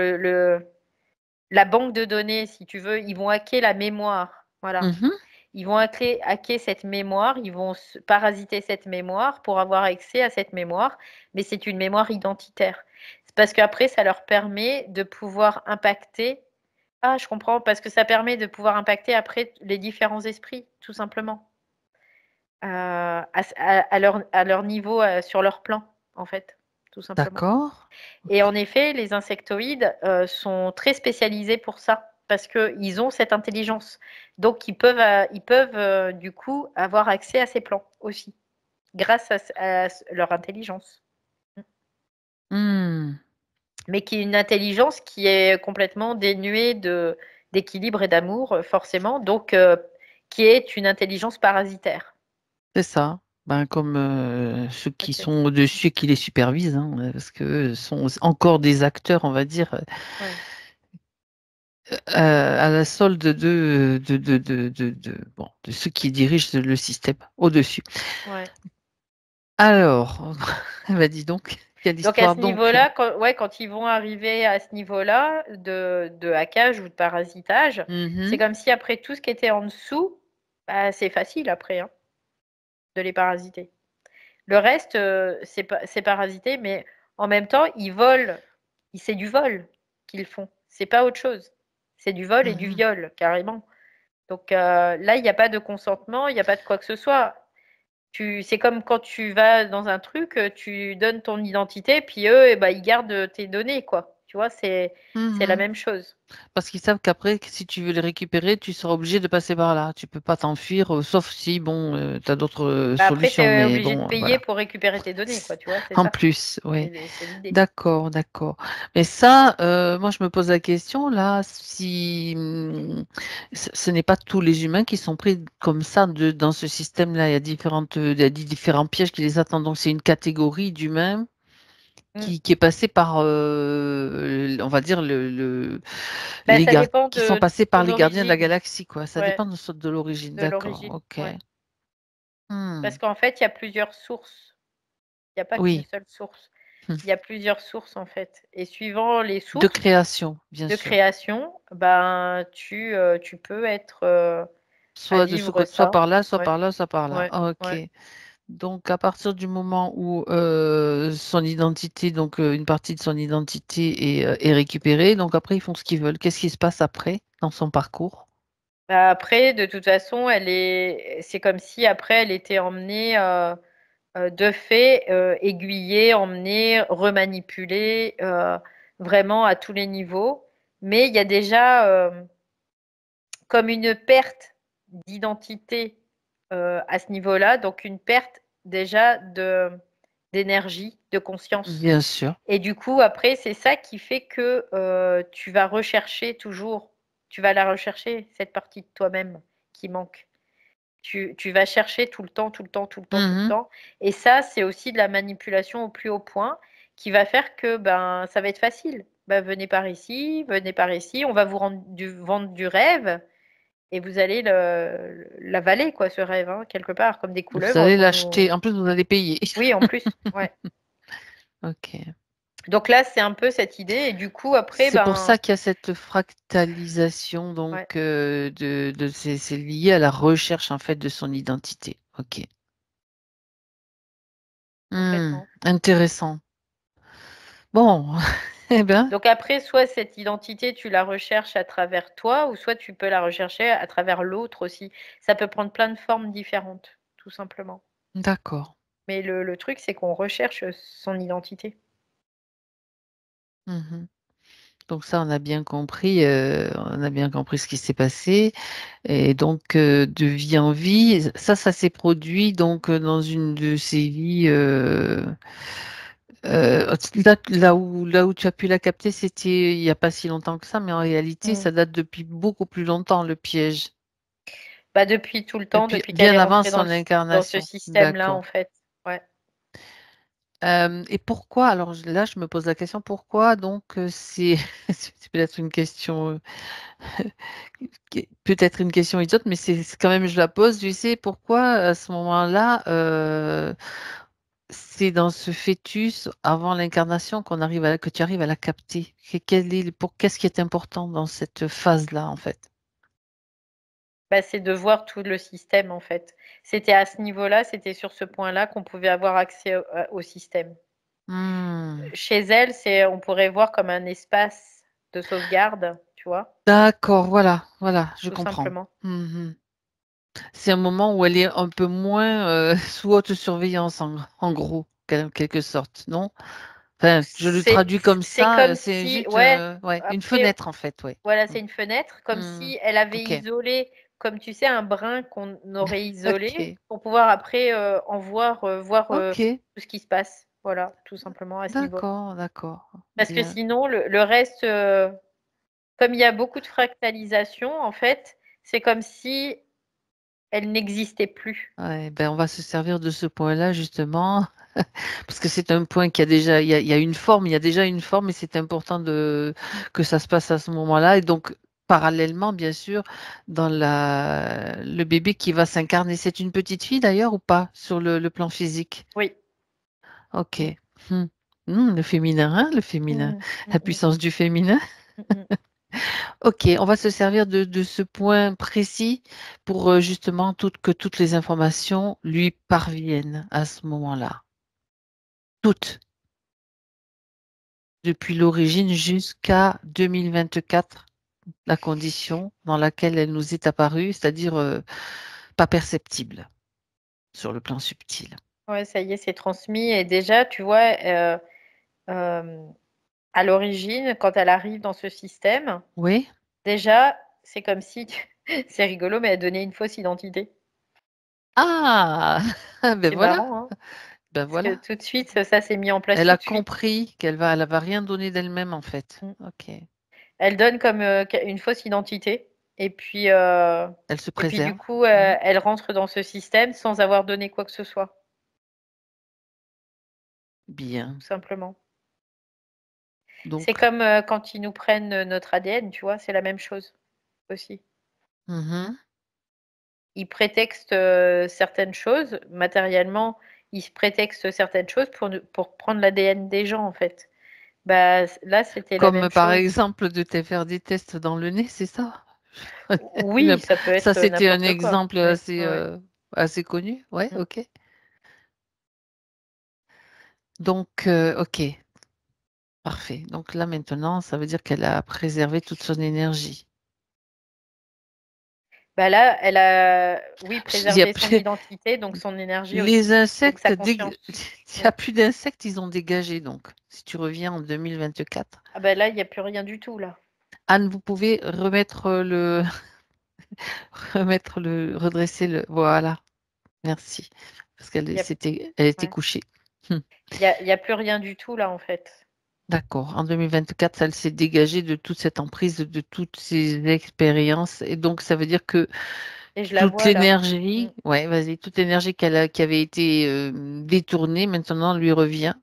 la banque de données, si tu veux, ils vont hacker la mémoire. Voilà. Mhm. Ils vont hacker cette mémoire, ils vont parasiter cette mémoire pour avoir accès à cette mémoire, mais c'est une mémoire identitaire. C'est parce qu'après, ça leur permet de pouvoir impacter. Ah, je comprends, parce que ça permet de pouvoir impacter après les différents esprits, tout simplement, à leur niveau, sur leur plan, en fait, tout simplement. D'accord. Et Ok. en effet, les insectoïdes sont très spécialisés pour ça, parce qu'ils ont cette intelligence. Donc, ils peuvent du coup avoir accès à ces plans aussi, grâce à leur intelligence. Hmm, Mais qui est une intelligence qui est complètement dénuée d'équilibre et d'amour, forcément, donc qui est une intelligence parasitaire. c'est ça. Ben, comme ceux qui OK. sont au-dessus et qui les supervisent, hein, parce qu'eux sont encore des acteurs, on va dire, Ouais. à la solde bon, de ceux qui dirigent le système au-dessus. Ouais. Alors, bah, dis donc, quelle Donc à histoire ce donc? niveau-là, quand ils vont arriver à ce niveau-là de hackage ou de parasitage, c'est Mmh. comme si après tout ce qui était en dessous, bah, c'est facile après, hein, de les parasiter. Le reste, c'est parasité, mais en même temps, ils volent. C'est du vol qu'ils font. C'est pas autre chose. C'est du vol et du Mmh. viol, carrément. Donc là, il n'y a pas de consentement, il n'y a pas de quoi que ce soit. C'est comme quand tu vas dans un truc, tu donnes ton identité, puis eux, eh ben, ils gardent tes données, quoi. Tu vois, c'est la Mmh. même chose. Parce qu'ils savent qu'après, si tu veux les récupérer, tu seras obligé de passer par là. Tu peux pas t'enfuir, sauf si, bon, tu as d'autres, Bah, après, tu solutions, es mais obligé de bon, payer voilà. pour récupérer tes données, quoi, tu vois, c'est En ça. plus, oui. C'est l'idée. D'accord, d'accord. Mais ça, moi, je me pose la question là, si ce n'est pas tous les humains qui sont pris comme ça dans ce système-là. Il y a différents pièges qui les attendent. Donc, c'est une catégorie d'humains Mmh. qui est passée par, on va dire, Bah, ça dépend qui sont de passés par ton les gardiens de la origine, galaxie, quoi. Ça ouais, dépend de l'origine. de D'accord, l'origine, ok. ouais. Parce Hmm. qu'en fait, il y a plusieurs sources. Il y a pas qu'une Oui, seule source. Il y a plusieurs sources, en fait, et suivant les de sources création, bien de sûr. création, ben, tu peux être, à Soit de ce vivre côté, soit ça. par là, soit Ouais, par là, soit par là. ouais, Ok. ouais. Donc, à partir du moment où son identité, donc une partie de son identité est récupérée, donc après, ils font ce qu'ils veulent. Qu'est-ce qui se passe après dans son parcours? Bah, après, de toute façon, c'est comme si après elle était emmenée, de fait, aiguillée, emmenée, remanipulée, vraiment à tous les niveaux. Mais il y a déjà, comme une perte d'identité, à ce niveau-là, donc une perte déjà d'énergie, de conscience. Bien sûr. Et du coup, après, c'est ça qui fait que tu vas rechercher toujours, tu vas la rechercher, cette partie de toi-même qui manque. Tu vas chercher tout le temps, tout le temps, tout le temps, tout le Mhm. temps. Et ça, c'est aussi de la manipulation au plus haut point qui va faire que ben, ça va être facile. Ben, venez par ici, on va vous vendre du rêve et vous allez l'avaler, quoi, ce rêve, hein, quelque part, comme des Vous couleuvres allez qu'on l'acheter. nous. En plus, vous allez payer. Oui, en plus, ouais. Ok. Donc là, c'est un peu cette idée. Et du coup, après, C'est pour ben, ça qu'il y a cette fractalisation, donc ouais, c'est lié à la recherche en fait de son identité. Ok. complètement. Intéressant. Bon, eh bien, Donc après, soit cette identité, tu la recherches à travers toi, ou soit tu peux la rechercher à travers l'autre aussi. Ça peut prendre plein de formes différentes, tout simplement. d'accord. Mais le truc, c'est qu'on recherche son identité. Mhm. Donc ça, on a bien compris ce qui s'est passé. Et donc, de vie en vie, ça s'est produit donc dans une de ces vies. Là où tu as pu la capter, c'était il n'y a pas si longtemps que ça, mais en réalité, Mm. ça date depuis beaucoup plus longtemps, le piège. Bah, depuis tout le temps, Depuis depuis qu'elle bien est avant rentrée son dans ce incarnation. système-là, en D'accord. fait. Ouais. Et pourquoi, alors là, je me pose la question, pourquoi donc c'est peut-être une question, peut-être une question idiote, mais c'est quand même, je la pose, tu sais, pourquoi à ce moment-là, c'est dans ce fœtus, avant l'incarnation, que tu arrives à la capter? Qu'est-ce qui est important dans cette phase-là, en fait? Bah, c'est de voir tout le système, en fait. C'était à ce niveau-là, c'était sur ce point-là qu'on pouvait avoir accès au système. Hmm. Chez elle, on pourrait voir comme un espace de sauvegarde, tu vois, D'accord, voilà, voilà, je tout comprends. simplement. Mhm. C'est un moment où elle est un peu moins sous haute surveillance, en gros, quelque sorte, non? Enfin, je le C'est traduis comme c'est ça, comme c'est si, juste ouais, ouais, une après, fenêtre, en fait, ouais. voilà, Mm. c'est une fenêtre, comme Mm. si elle avait Ok, isolé, comme tu sais, un brin qu'on aurait isolé ok, pour pouvoir après voir ok, tout ce qui se passe. Voilà, tout simplement à ce niveau-là. d'accord, d'accord, Parce que bien. sinon, le reste, comme il y a beaucoup de fractalisation, en fait, c'est comme si elle n'existait plus. Ouais, ben, on va se servir de ce point-là justement, parce que c'est un point qui a déjà, il y a une forme, il y a déjà une forme et c'est important que ça se passe à ce moment-là. Et donc, parallèlement, bien sûr, dans le bébé qui va s'incarner, c'est une petite fille d'ailleurs ou pas, sur le plan physique? Oui. Ok. Mm. Hmm. Le féminin, hein, le féminin, Mm, mm, la mm, puissance du féminin. mm, mm. Ok, on va se servir de ce point précis pour justement que toutes les informations lui parviennent à ce moment-là. Toutes, depuis l'origine jusqu'à 2024, la condition dans laquelle elle nous est apparue, c'est-à-dire pas perceptible sur le plan subtil. Ouais, ça y est, c'est transmis. Et déjà, tu vois, euh, à l'origine, quand elle arrive dans ce système, Oui? déjà, c'est comme si, c'est rigolo, mais elle donnait une fausse identité. Ah! Ben C'est voilà, marrant, hein? ben Parce que voilà. tout de suite, ça s'est mis en place Elle tout a de suite. compris elle va rien donner d'elle-même en fait. Mm. Ok. Elle donne comme une fausse identité. Et puis, Elle se du préserve. coup, Mhm. elle rentre dans ce système sans avoir donné quoi que ce soit, Bien. tout simplement. C'est Donc, comme quand ils nous prennent notre ADN, tu vois, c'est la même chose aussi. mhm. Ils prétextent certaines choses, matériellement, ils se prétextent certaines choses pour prendre l'ADN des gens, en fait. Bah, là, c'était la Comme même par chose. exemple de te faire des tests dans le nez, c'est ça? J'ai Oui, ça peut Ça, être c'était un n'importe quoi. exemple Ouais, assez, ouais, ouais. assez connu. Ouais, Mm. ok. Donc, ok, parfait. Donc là, maintenant, ça veut dire qu'elle a préservé toute son énergie. Bah là, elle a, oui, Il y a préservé son plus, identité, donc son énergie les aussi, donc insectes, sa conscience. il n'y Mm. a plus d'insectes, ils ont dégagé. Donc, si tu reviens en 2024. Ah bah là, il n'y a plus rien du tout, là. Anne, vous pouvez redresser le, voilà. Merci. Parce Il y a, elle était ouais. couchée. Hmm. Il y a plus rien du tout, là, en fait. D'accord. En 2024, elle s'est dégagée de toute cette emprise, de toutes ces expériences. Et donc, ça veut dire que Et je la toute vois, là. Mm. l'énergie, ouais, vas-y, toute l'énergie qui avait été détournée, maintenant lui revient.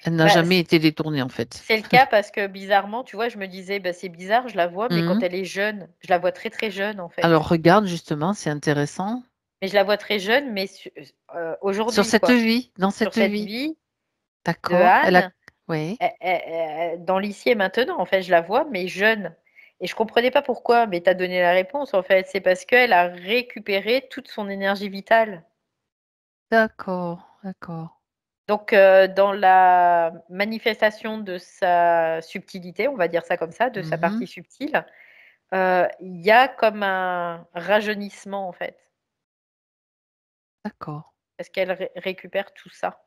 Elle n'a Bah, jamais été détournée, en fait. c'est le cas parce que bizarrement, tu vois, je me disais, bah, c'est bizarre, je la vois, mais quand Mhm. elle est jeune, je la vois très très jeune en fait. Alors, regarde, justement, c'est intéressant. Mais je la vois très jeune, mais Sur aujourd'hui, cette quoi. vie, dans Sur cette cette vie, vie de d'accord. Elle a, Anne, oui, dans l'ici et maintenant, en fait, je la vois, mais jeune. Et je comprenais pas pourquoi, mais tu as donné la réponse, en fait. C'est parce qu'elle a récupéré toute son énergie vitale. d'accord, d'accord. Donc, dans la manifestation de sa subtilité, on va dire ça comme ça, de sa Mhm. partie subtile, il y a comme un rajeunissement, en fait, D'accord. parce qu'elle récupère tout ça.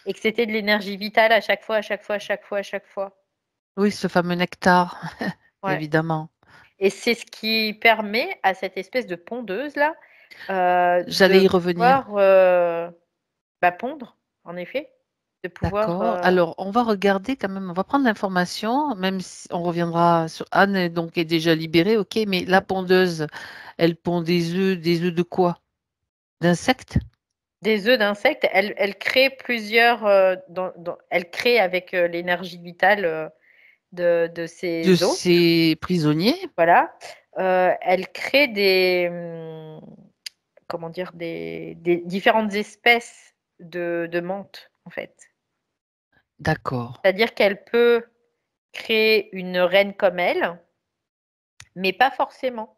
Et que c'était de l'énergie vitale à chaque fois, à chaque fois, à chaque fois, à chaque fois. Oui, ce fameux nectar, Ouais. évidemment. Et c'est ce qui permet à cette espèce de pondeuse-là J'allais de y revenir. pouvoir bah, pondre, en effet, de pouvoir... D'accord. Alors, on va regarder quand même, on va prendre l'information, même si on reviendra sur Anne, donc est déjà libérée, ok, mais la mm, pondeuse, elle pond des œufs de quoi? D'insectes? des œufs d'insectes, elle crée plusieurs... elle crée avec l'énergie vitale de De ces os. ces prisonniers? Voilà. Elle crée des, comment dire, des différentes espèces de menthes, en fait. D'accord. C'est-à-dire qu'elle peut créer une reine comme elle, mais pas forcément.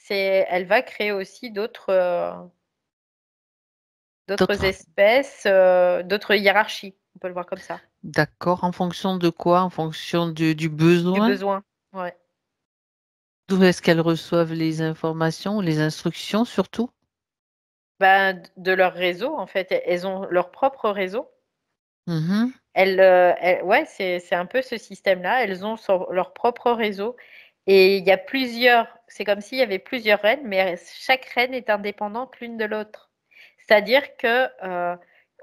Elle va créer aussi d'autres D'autres? espèces, d'autres hiérarchies. On peut le voir comme ça. D'accord. En fonction de quoi? En fonction du Du besoin? besoin. Ouais. D'où est-ce qu'elles reçoivent les informations, les instructions surtout? Ben, de leur réseau, en fait. Elles ont leur propre réseau. Mhm. Ouais, c'est un peu ce système-là. Elles ont leur propre réseau. Et il y a c'est comme s'il y avait plusieurs reines, mais chaque reine est indépendante l'une de l'autre. C'est-à-dire que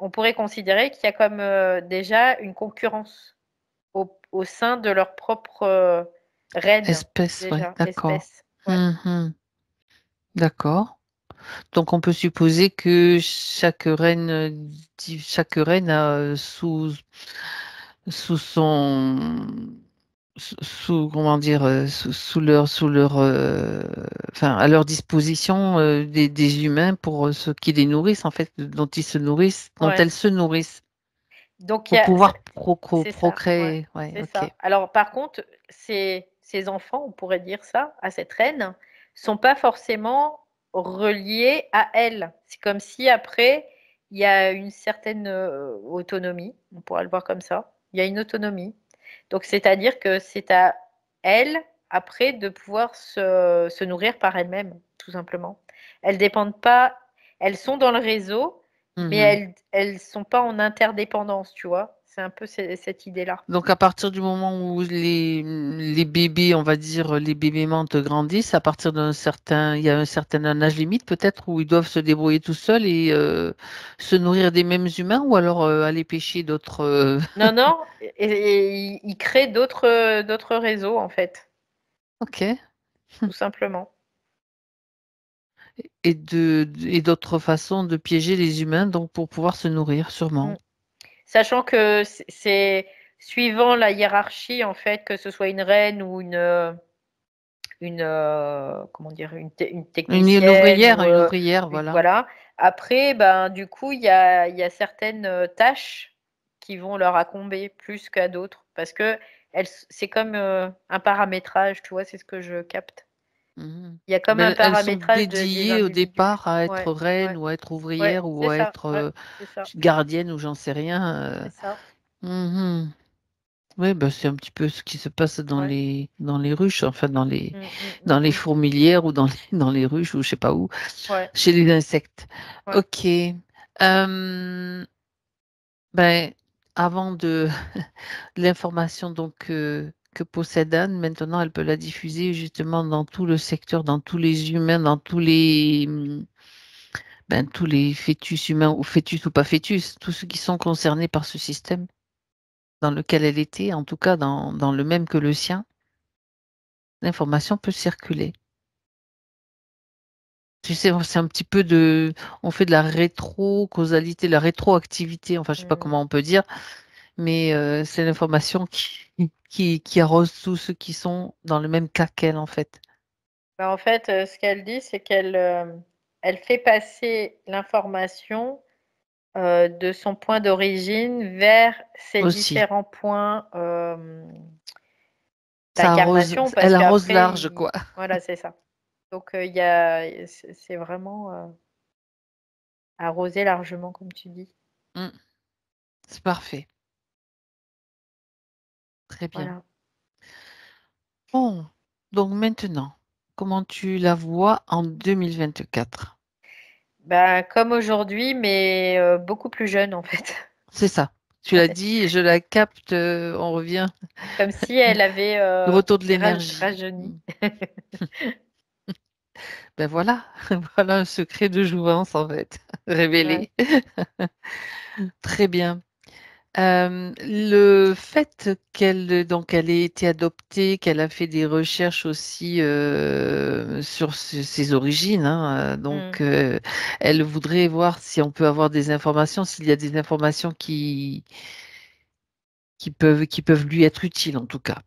on pourrait considérer qu'il y a comme déjà une concurrence au sein de leur propre reine, Espèce, ouais, déjà, d'accord. espèce. Ouais. Mhm. D'accord. Donc on peut supposer que chaque reine, a sous son comment dire, enfin, à leur disposition, des humains pour ceux qui les nourrissent, en fait, dont ils se nourrissent, dont Ouais. elles se nourrissent, Donc, pour pouvoir c'est ça, ouais, procréer. Ouais, c'est ok. ça. Alors, par contre, ces enfants, on pourrait dire ça, à cette reine, sont pas forcément reliés à elle. C'est comme si après, il y a une certaine autonomie, on pourrait le voir comme ça. Il y a une autonomie. Donc, c'est-à-dire que c'est à elle, après, de pouvoir se nourrir par elle-même, tout simplement. Elles dépendent pas, elles sont dans le réseau, Mhm. mais elles sont pas en interdépendance, tu vois. C'est un peu cette idée-là. Donc à partir du moment où les bébés, on va dire les bébés mantes grandissent, à partir il y a un certain âge limite peut-être où ils doivent se débrouiller tout seuls et se nourrir des mêmes humains ou alors aller pêcher d'autres. Non, non, et ils créent d'autres réseaux, en fait, Ok. tout simplement. Et d'autres façons de piéger les humains donc pour pouvoir se nourrir sûrement. Mm. Sachant que c'est suivant la hiérarchie, en fait, que ce soit une reine ou comment dire, une technicienne ou Une ouvrière, voilà. voilà. Après, ben, du coup, il y a certaines tâches qui vont leur incomber plus qu'à d'autres parce que c'est comme un paramétrage, tu vois, c'est ce que je capte. Mhm. Il y a comme un Elles sont paramétrage des dédiées au individus. départ à être Ouais, reine ouais, ou à être ouais, ouvrière ou c'est à ça, être ouais, c'est ça, gardienne ou j'en sais rien. c'est ça. Mhm. Oui, bah, c'est un petit peu ce qui se passe Ouais. dans les ruches, enfin Mm, mm, dans mm, les mm. fourmilières ou dans les ruches ou je sais pas où, Ouais, chez les insectes. ouais. Ok. Ben, avant de l'information donc que possède Anne, maintenant elle peut la diffuser justement dans tout le secteur, dans tous les humains, dans tous les fœtus humains ou fœtus ou pas fœtus, tous ceux qui sont concernés par ce système dans lequel elle était, en tout cas dans le même que le sien, l'information peut circuler. Tu sais, c'est un petit peu on fait de la rétro-causalité, la rétroactivité, enfin je sais pas Mm. comment on peut dire. Mais c'est l'information qui arrose tous ceux qui sont dans le même cas qu'elle, en fait. Bah, en fait, ce qu'elle dit, c'est elle fait passer l'information de son point d'origine vers ses Aussi. différents points d'incarnation, Elle parce arrose qu'après, large, quoi. voilà, c'est ça. Donc, c'est vraiment arrosé largement, comme tu dis. Mm, c'est parfait. Très bien. Voilà. Bon, donc maintenant, comment tu la vois en 2024? Bah, comme aujourd'hui, mais beaucoup plus jeune, en fait. C'est ça. Tu l'as dit, je la capte, on revient. Comme si elle avait Le retour de l'énergie. rajeuni. Mm. Ben voilà, voilà un secret de jouvence, en fait, Ouais. révélé. Très bien. Le fait qu'elle ait été adoptée, qu'elle a fait des recherches aussi sur ses origines, hein, Mm. elle voudrait voir si on peut avoir des informations, s'il y a des informations qui peuvent lui être utiles en tout cas.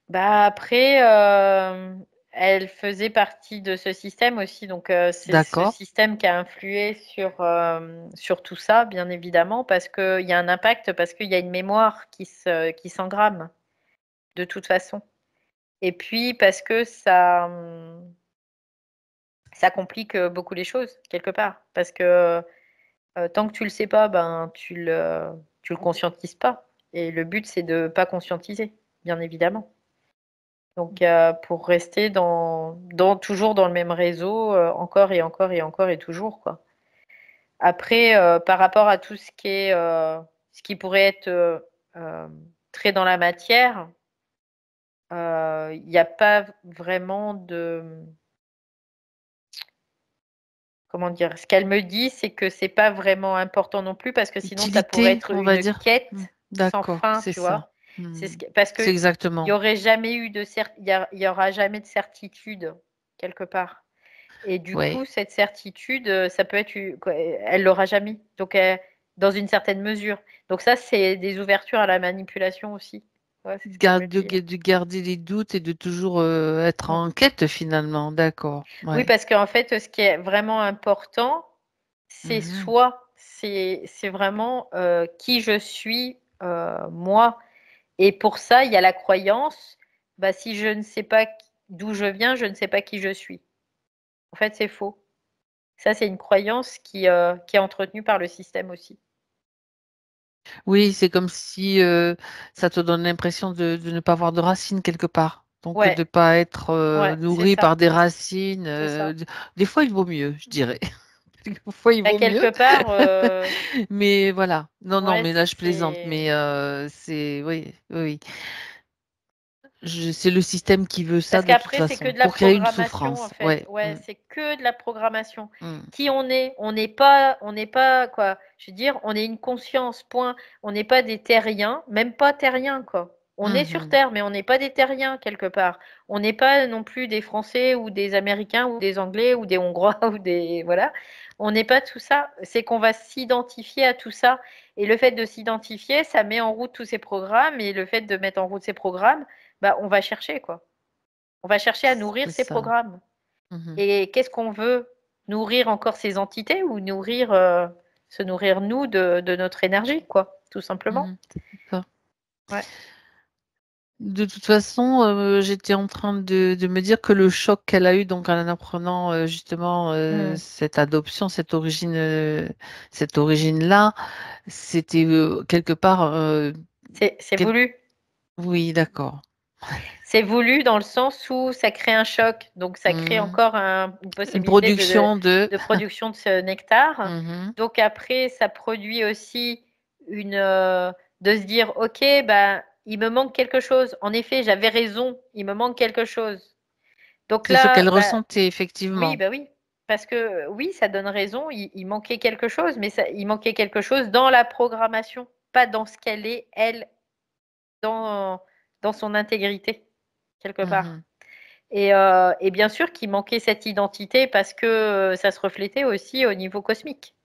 Bah, après, elle faisait partie de ce système aussi, donc c'est ce D'accord? système qui a influé sur tout ça, bien évidemment, parce qu'il y a un impact, parce qu'il y a une mémoire qui s'engramme, de toute façon. Et puis parce que ça complique, beaucoup les choses, quelque part. Parce que, tant que tu le sais pas, ben, tu le conscientises pas. Et le but, c'est de pas conscientiser, bien évidemment. Donc, pour rester toujours dans le même réseau, encore et encore et encore et toujours, quoi. Après, par rapport à tout ce qui pourrait être trait dans la matière, il n'y a pas vraiment comment dire? Ce qu'elle me dit, c'est que c'est pas vraiment important non plus parce que sinon ça pourrait Utilité, être on va une dire. quête sans D'accord, fin, c'est tu ça. vois? Hmm. Parce C'est que il y exactement. aurait jamais eu il y aura jamais de certitude quelque part. Et du Ouais. coup, cette certitude, ça peut être, elle l'aura jamais. Donc, dans une certaine mesure. Donc ça, c'est des ouvertures à la manipulation aussi. Ouais, c'est ce que je me dis. De garder les doutes et de toujours être Mm. en quête finalement. D'accord. Oui, Ouais. parce qu'en fait, ce qui est vraiment important, c'est Mhm. soi. C'est vraiment qui je suis, moi. Et pour ça, il y a la croyance, bah, si je ne sais pas d'où je viens, je ne sais pas qui je suis. En fait, c'est faux. Ça, c'est une croyance qui est entretenue par le système aussi. Oui, c'est comme si ça te donne l'impression de ne pas avoir de racines quelque part. Donc de Ouais, ne pas être ouais, c'est nourri par ça, des racines. c'est ça. Des fois, il vaut mieux, je dirais. Des fois, il Bah, vaut mieux. quelque part, Mais voilà. Non, non, ouais, mais là, je plaisante. c'est Mais c'est, oui, oui, oui. C'est le système qui veut ça parce de toute qu'après, c'est que façon, de la pour créer une programmation, en souffrance. fait. Ouais. Ouais, Mm, c'est que de la programmation. mm, Qui on n'est pas, quoi, je veux dire, on est une conscience, point. On n'est pas des terriens, même pas terriens, quoi. On est sur mhm, Terre, mais on n'est pas des terriens, quelque part. On n'est pas non plus des Français ou des Américains ou des Anglais ou des Hongrois ou des, voilà. On n'est pas tout ça. C'est qu'on va s'identifier à tout ça. Et le fait de s'identifier, ça met en route tous ces programmes. Et le fait de mettre en route ces programmes, bah, on va chercher, quoi. On va chercher à nourrir c'est ces ça. programmes. Mhm, Et qu'est-ce qu'on veut? Nourrir encore ces entités ou nourrir, se nourrir nous de notre énergie, quoi, tout simplement. mhm, c'est ça. Ouais. De toute façon, j'étais en train de me dire que le choc qu'elle a eu donc en apprenant justement Mm. cette adoption, cette origine-là, c'était quelque part. C'est quel- voulu. Oui, d'accord. C'est voulu dans le sens où ça crée un choc. Donc, ça crée Mhm. encore une Une possibilité production de. de production de ce nectar. Mhm, Donc, après, ça produit aussi une, de se dire, OK, bah, il me manque quelque chose. En effet, j'avais raison, il me manque quelque chose. Donc C'est ce là, qu'elle bah, ressentait oui, effectivement. bah oui. Parce que oui, ça donne raison, il manquait quelque chose, mais il manquait quelque chose dans la programmation, pas dans ce qu'elle est, elle, dans, dans son intégrité, quelque part. Mhm, Et bien sûr qu'il manquait cette identité parce que ça se reflétait aussi au niveau cosmique,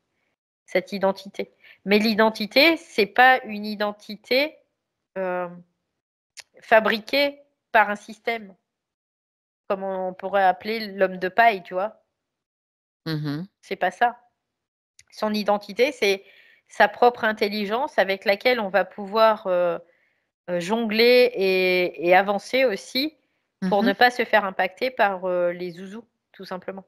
cette identité. Mais l'identité, c'est pas une identité euh, fabriquée par un système, comme on pourrait appeler l'homme de paille, tu vois. mhm. C'est pas ça. Son identité, c'est sa propre intelligence avec laquelle on va pouvoir jongler et avancer aussi pour ne Mhm. pas se faire impacter par les zouzous, tout simplement.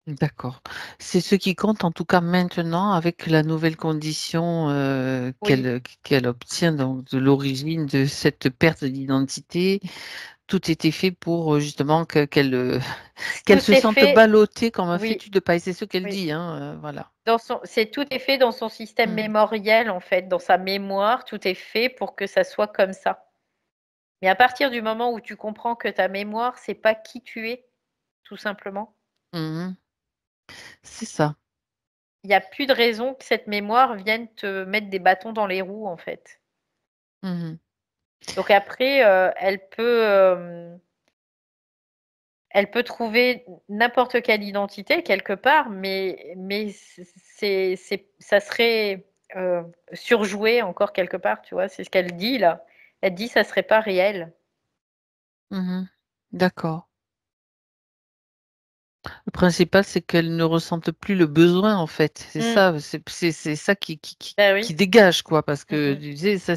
D'accord. C'est ce qui compte en tout cas maintenant avec la nouvelle condition Oui, qu'elle obtient donc de l'origine de cette perte d'identité. Tout était fait pour justement qu'elle tout se est sente fait, ballottée comme un oui, fétu de paille. C'est ce qu'elle oui. dit, hein, voilà. C'est tout est fait dans son système Mm. mémoriel, en fait, dans sa mémoire, tout est fait pour que ça soit comme ça. Mais à partir du moment où tu comprends que ta mémoire, c'est pas qui tu es, tout simplement, Mhm. C'est ça. il n'y a plus de raison que cette mémoire vienne te mettre des bâtons dans les roues, en fait. Mhm. Donc après, elle peut trouver n'importe quelle identité quelque part, mais ça serait surjoué encore quelque part, tu vois. C'est ce qu'elle dit là. Elle dit ça serait pas réel. Mhm. D'accord. Le principal, c'est qu'elle ne ressente plus le besoin, en fait. C'est Mm. ça, c'est ça Ben oui. qui dégage, quoi, parce Mm, que mm. tu sais, ça,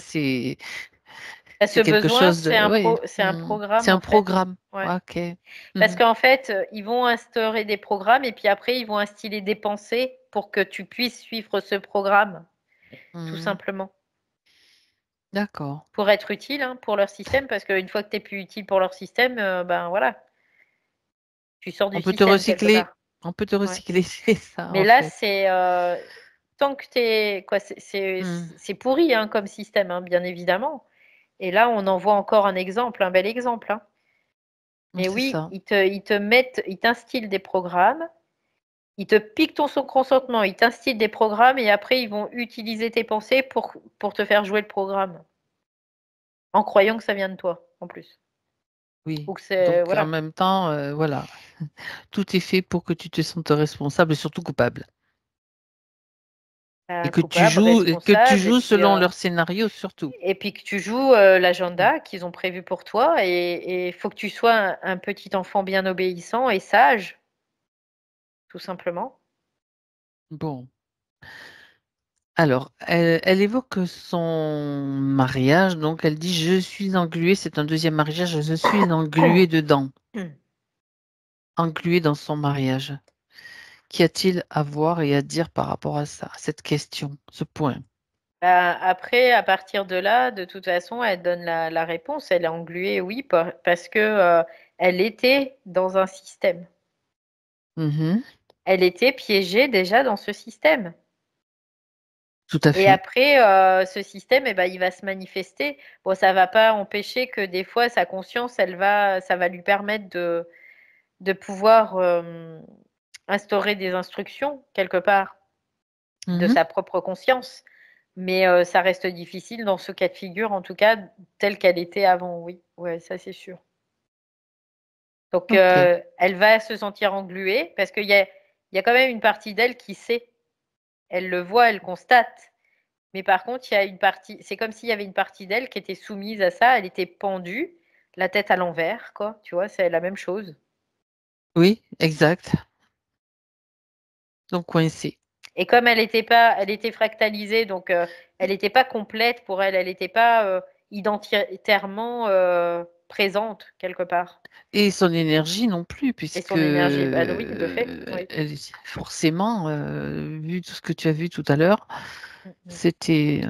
Ben, ce c'est quelque besoin, chose de, oui, c'est un c'est programme un en fait. programme. Ouais. Ok. Parce Mhm. qu'en fait, ils vont instaurer des programmes et puis après, ils vont instiller des pensées pour que tu puisses suivre ce programme, tout Mhm. simplement. D'accord. Pour être utile hein, pour leur système, parce qu'une fois que tu n'es plus utile pour leur système, ben voilà, tu sors du On peut te système quelque recycler. part. On peut te Ouais. recycler, c'est ça, Mais en là, fait. c'est tant que t'es quoi, Mhm. c'est pourri hein, comme système, hein, bien évidemment. Et là, on en voit encore un exemple, un bel exemple. Hein. Mais C'est oui, ça. ils te mettent, ils t'instillent des programmes, ils te piquent ton consentement, ils t'instillent des programmes et après, ils vont utiliser tes pensées pour te faire jouer le programme, en croyant que ça vient de toi, en plus. Oui. Ou que c'est Donc en voilà. même temps, voilà, tout est fait pour que tu te sentes responsable et surtout coupable. Et Coupable, que tu responsable joues selon leur scénario surtout. et puis que tu joues, l'agenda qu'ils ont prévu pour toi et faut que tu sois un petit enfant bien obéissant et sage, tout simplement. Bon. Alors, elle évoque son mariage, donc elle dit: «Je suis engluée», c'est un deuxième mariage, «je suis engluée dedans», engluée dans son mariage. Qu'y a-t-il à voir et à dire par rapport à ça, à cette question, ce point? Bah, après, à partir de là, de toute façon, elle donne la réponse. Elle est engluée, oui, parce que, elle était dans un système. Mmh. Elle était piégée déjà dans ce système Tout à et fait. après, ce système et ben, il va se manifester. Bon, ça va pas empêcher que des fois sa conscience, ça va lui permettre de pouvoir, instaurer des instructions quelque part de Mmh. sa propre conscience. Mais, ça reste difficile dans ce cas de figure, en tout cas, telle qu'elle était avant, oui. Ouais, ça c'est sûr. Donc, OK. elle va se sentir engluée parce qu'il y a quand même une partie d'elle qui sait. Elle le voit, elle constate. Mais par contre, il y a une partie c'est comme s'il y avait une partie d'elle qui était soumise à ça. Elle était pendue, la tête à l'envers, quoi, tu vois? C'est la même chose. Oui, exact. Donc coincée. Et comme elle était fractalisée, donc elle était pas complète pour elle. Elle était pas, identitairement, présente quelque part. Et son énergie non plus Et puisque, son énergie, bah, oui, de fait, oui. elle forcément, vu tout ce que tu as vu tout à l'heure, Mmh mh. c'était,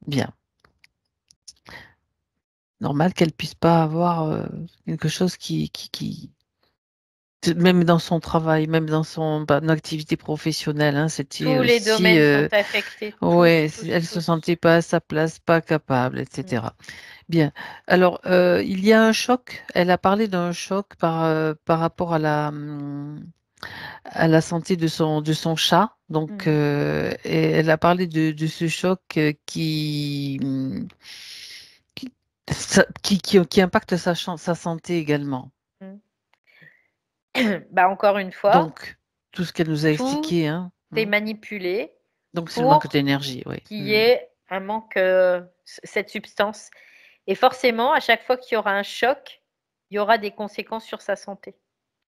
bien. Normal qu'elle puisse pas avoir, quelque chose qui même dans son travail, même dans son activité professionnelle, hein, c'était Tous les aussi, domaines sont affectés, tous, ouais, tous, elle se tous. sentait pas à sa place, pas capable et Mmh. cetera. Bien. Alors, il y a un choc, elle a parlé d'un choc par rapport à la santé de son chat, donc Mmh. et elle a parlé de ce choc, qui qui impacte sa santé également. Mmh. Bah, encore une fois, Donc tout ce qu'elle nous a tout expliqué, hein, est mmh, manipulé donc c'est le manque pour d'énergie, oui. qu'il y Mmh. ait un manque, cette substance et forcément, à chaque fois qu'il y aura un choc, il y aura des conséquences sur sa santé.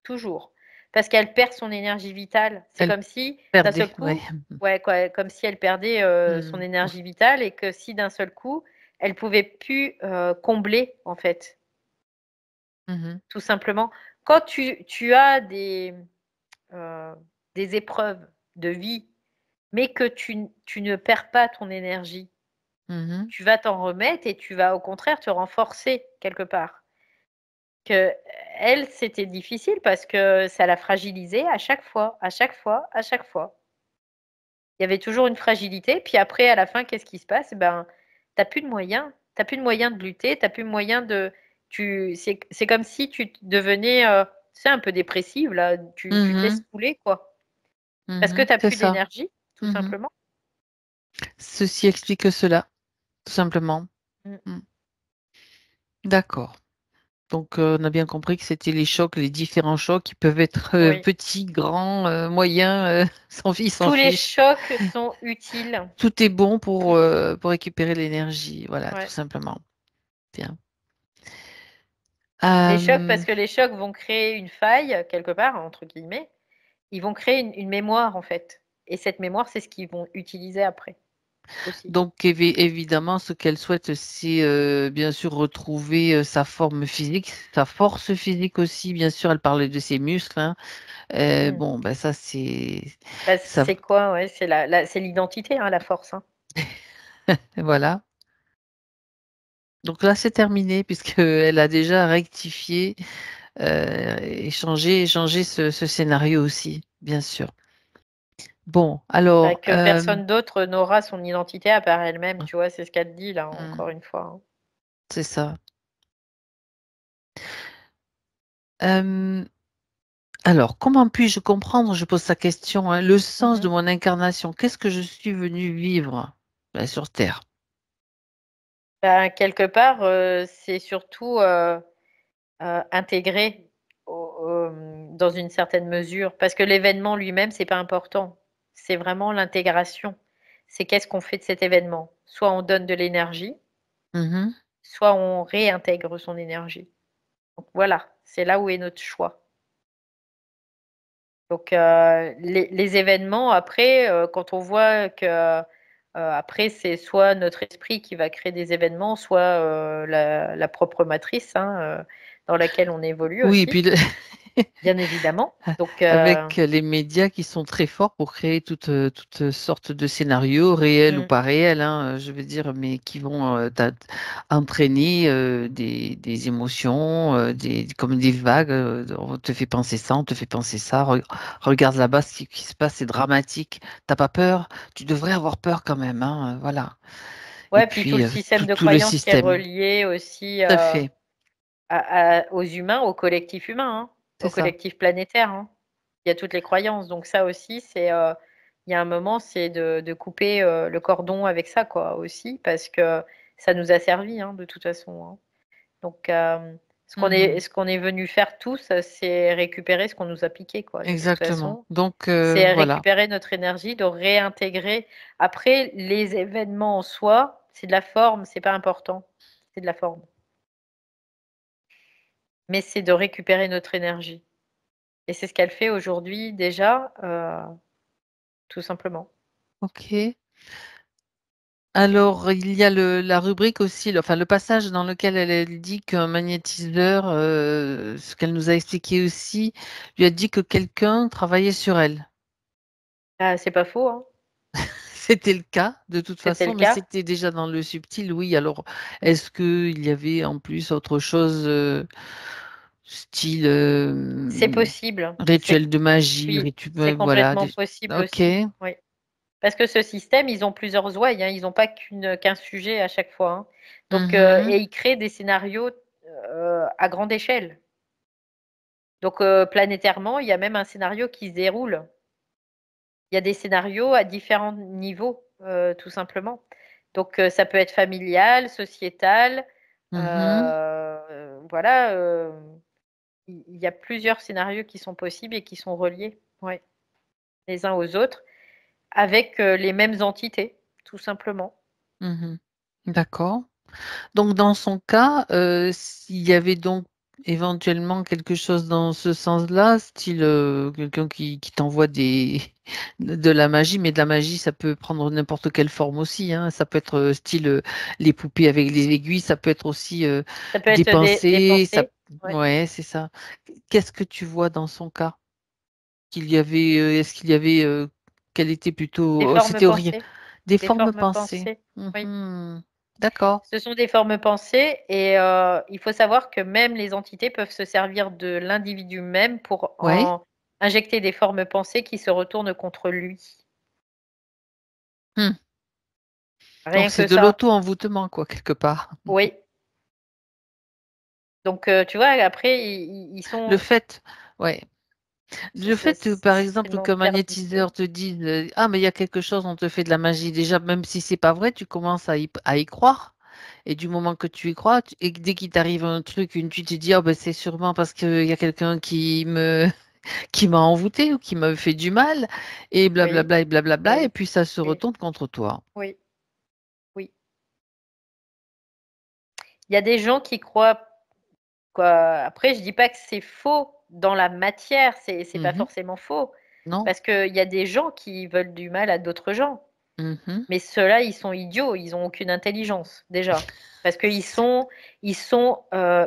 Toujours. Parce qu'elle perd son énergie vitale. C'est Elle comme si, d'un perdait, seul ouais. coup ouais, quoi, comme si elle perdait, son Mmh. énergie vitale et que si d'un seul coup, elle pouvait plus, combler, en fait, Mmh mh. tout simplement. Quand tu as heu, des épreuves de vie, mais que tu ne perds pas ton énergie, Mmh. tu vas t'en remettre et tu vas au contraire te renforcer quelque part. Que elle, c'était difficile parce que ça la fragilisait à chaque fois, à chaque fois, à chaque fois. Il y avait toujours une fragilité, puis après à la fin, qu'est-ce qui se passe? Ben, tu as plus de moyens. Tu as plus de moyens de lutter, tu as plus de moyens de c'est comme si tu devenais, tu sais, un peu dépressive là, tu te laisses Mmh. couler quoi. Parce que Mmh. tu as C'est plus ça. d'énergie, tout Mmh. simplement. Ceci explique cela, tout simplement. Mmh. Mmh. D'accord. Donc, on a bien compris que c'était les chocs, les différents chocs qui peuvent être, Oui. petits, grands, moyens, s'en Tous les fiche. chocs sont utiles. Tout est bon pour récupérer l'énergie, voilà, tout Ouais. simplement. Bien. Les chocs parce Hem, que les chocs vont créer une «faille» quelque part, entre guillemets. Ils vont créer une mémoire en fait et cette mémoire, c'est ce qu'ils vont utiliser après aussi. donc évidemment, ce qu'elle souhaite, c'est, bien sûr retrouver, sa forme physique, sa force physique aussi, bien sûr, elle parlait de ses muscles, hein. Mmh. Bon, bah, Bah, ça c'est quoi? Ouais, c'est l'identité, hein, la force, hein. voilà. Donc là, c'est terminé puisqu'elle a déjà rectifié, et changé ce scénario aussi, bien sûr. Bon, Bah, alors, que personne d'autre n'aura son identité à part elle-même, tu vois? C'est ce qu'elle dit là, mmh, encore une fois, hein. c'est ça. Hem, alors, comment puis-je comprendre, je pose la question, hein, le Mmh sens de mh. mon incarnation? Qu'est-ce que je suis venu vivre, bah, sur terre? Bah, quelque part, c'est surtout, intégré dans une certaine mesure. Parce que l'événement lui-même, c'est pas important. C'est vraiment l'intégration. C'est qu'est-ce qu'on fait de cet événement. Soit on donne de l'énergie, Mmh. soit on réintègre son énergie. Donc voilà, c'est là où est notre choix. Donc les événements après, quand on voit que, après c'est soit notre esprit qui va créer des événements, soit, la propre matrice, hein, dans laquelle on évolue Oui, et aussi, puis le bien évidemment. Donc avec les médias qui sont très forts pour créer toutes sortes de scénarios réels ou mmh, pas réels, hein, je veux dire, mais qui vont, entraîner, des émotions, comme des vagues, on te fait penser ça, on te fait penser ça. Regarde là-bas ce qui se passe, c'est dramatique. T'as pas peur? Tu devrais avoir peur quand même, hein, voilà. Et ouais, puis tout le puis, système de tout le croyances qui est système. relié aussi, Tout à fait, aux humains, au collectif humain, hein, c'est au ça. collectif planétaire, hein. Il y a toutes les croyances, donc ça aussi, il y a un moment, c'est de couper, le cordon avec ça, quoi, aussi, parce que ça nous a servi, hein, de toute façon, hein. Donc, Mmh. ce qu'on est venu faire tous, c'est récupérer ce qu'on nous a piqué, quoi, de toute Exactement. façon. Donc, C'est voilà. récupérer notre énergie, de réintégrer. Après, les événements en soi, c'est de la forme, c'est pas important. C'est de la forme. Mais c'est de récupérer notre énergie. Et c'est ce qu'elle fait aujourd'hui déjà, tout simplement. OK. Alors, il y a la rubrique aussi, enfin le passage dans lequel elle dit qu'un magnétiseur, ce qu'elle nous a expliqué aussi, lui a dit que quelqu'un travaillait sur elle. Ah, c'est pas faux, hein. C'était le cas de toute C'était le façon, mais cas. c'était déjà dans le subtil, oui. Alors, est-ce qu'il y avait en plus autre chose, style C'est possible. rituel de magie, Oui, c'est voilà. complètement possible Ok. aussi. Oui. Parce que ce système, ils ont plusieurs ouailles, hein. Ils n'ont pas qu'un sujet à chaque fois, hein. Donc, Mhm, et ils créent des scénarios à grande échelle. Donc, planétairement, il y a même un scénario qui se déroule. Il y a des scénarios à différents niveaux, tout simplement. Donc, ça peut être familial, sociétal. mhm. Voilà, il y a plusieurs scénarios qui sont possibles et qui sont reliés, ouais, les uns aux autres, avec les mêmes entités, tout simplement. Mhm. D'accord. Donc, dans son cas, s'il y avait donc éventuellement quelque chose dans ce sens-là, style quelqu'un qui t'envoie de la magie, mais de la magie, ça peut prendre n'importe quelle forme aussi, hein. Ça peut être style les poupées avec les aiguilles, ça peut être aussi Ça peut des être des pensées. pensées, ouais, Ouais, c'est ça. Qu'est-ce que tu vois dans son cas? Qu'il y avait, est-ce qu'il y avait, qu'elle était des plutôt, formes c'était horrible. pensées, Des des formes formes pensées. pensées, oui. Mhm. D'accord. Ce sont des formes pensées et il faut savoir que même les entités peuvent se servir de l'individu même pour Ouais. injecter des formes pensées qui se retournent contre lui. Hmm. Donc Rien c'est que de ça. l'auto-envoûtement, quoi, quelque part. Oui. Donc, tu vois, après, ils Le sont, fait, ouais. Le fait, par c'est exemple, qu'un non-verbalisé. magnétiseur te dise ah, mais il y a quelque chose, on te fait de la magie. Déjà, même si c'est pas vrai, tu commences à y croire. Et du moment que tu y crois, et que dès qu'il t'arrive un truc, tu te dis, oh, ben, c'est sûrement parce qu'il y a quelqu'un qui m'a envoûté ou qui m'a fait du mal, et Oui, blablabla, et blablabla, et oui, puis ça se oui, retourne contre toi. oui, oui. Il y a des gens qui croient quoi. Après, je dis pas que c'est faux dans la matière, c'est pas Mhm. forcément faux, Non. parce qu'il y a des gens qui veulent du mal à d'autres gens. Mhm. Mais ceux-là, ils sont idiots, ils ont aucune intelligence, déjà. Parce ils sont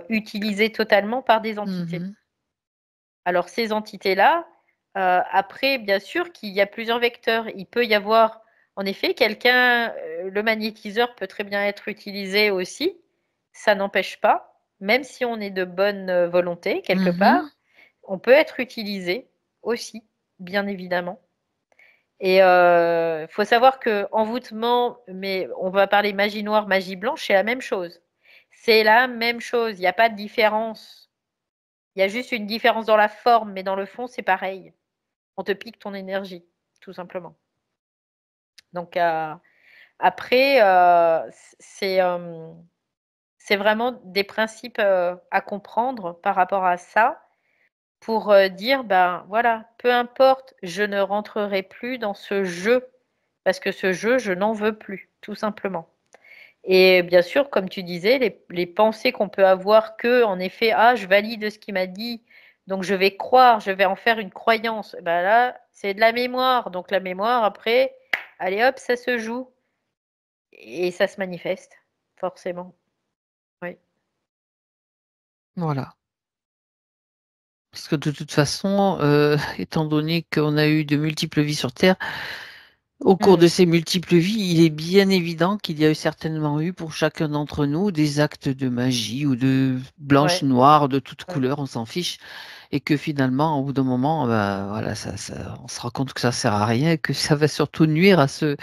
utilisés totalement par des entités. Mhm. Alors, ces entités-là, après, bien sûr qu'il y a plusieurs vecteurs. Il peut y avoir, en effet, quelqu'un, le magnétiseur peut très bien être utilisé aussi. Ça n'empêche pas, même si on est de bonne volonté, quelque Mhm. part, on peut être utilisé aussi, bien évidemment. Et il faut savoir que envoûtement, mais on va parler magie noire, magie blanche, c'est la même chose. C'est la même chose, il n'y a pas de différence. Il y a juste une différence dans la forme, mais dans le fond, c'est pareil. On te pique ton énergie, tout simplement. Donc après, c'est c'est vraiment des principes, à comprendre par rapport à ça pour, dire: «Ben, voilà, peu importe, je ne rentrerai plus dans ce jeu parce que ce jeu, je n'en veux plus», tout simplement. Et bien sûr, comme tu disais, les pensées qu'on peut avoir que, en effet: «Ah, je valide ce qu'il m'a dit, donc je vais croire, je vais en faire une croyance». Bah, là, c'est de la mémoire, donc la mémoire après, allez hop, ça se joue et ça se manifeste, forcément. Oui. Voilà. Parce que de toute façon, étant donné qu'on a eu de multiples vies sur terre, au cours de Mmh. ces multiples vies, il est bien évident qu'il y a eu certainement eu pour chacun d'entre nous des actes de magie ou de blanche, Ouais, noire, de toute ouais. couleur, on s'en fiche. Et que finalement, au bout d'un moment, bah, voilà, on se rend compte que ça sert à rien et que ça va surtout nuire à ceux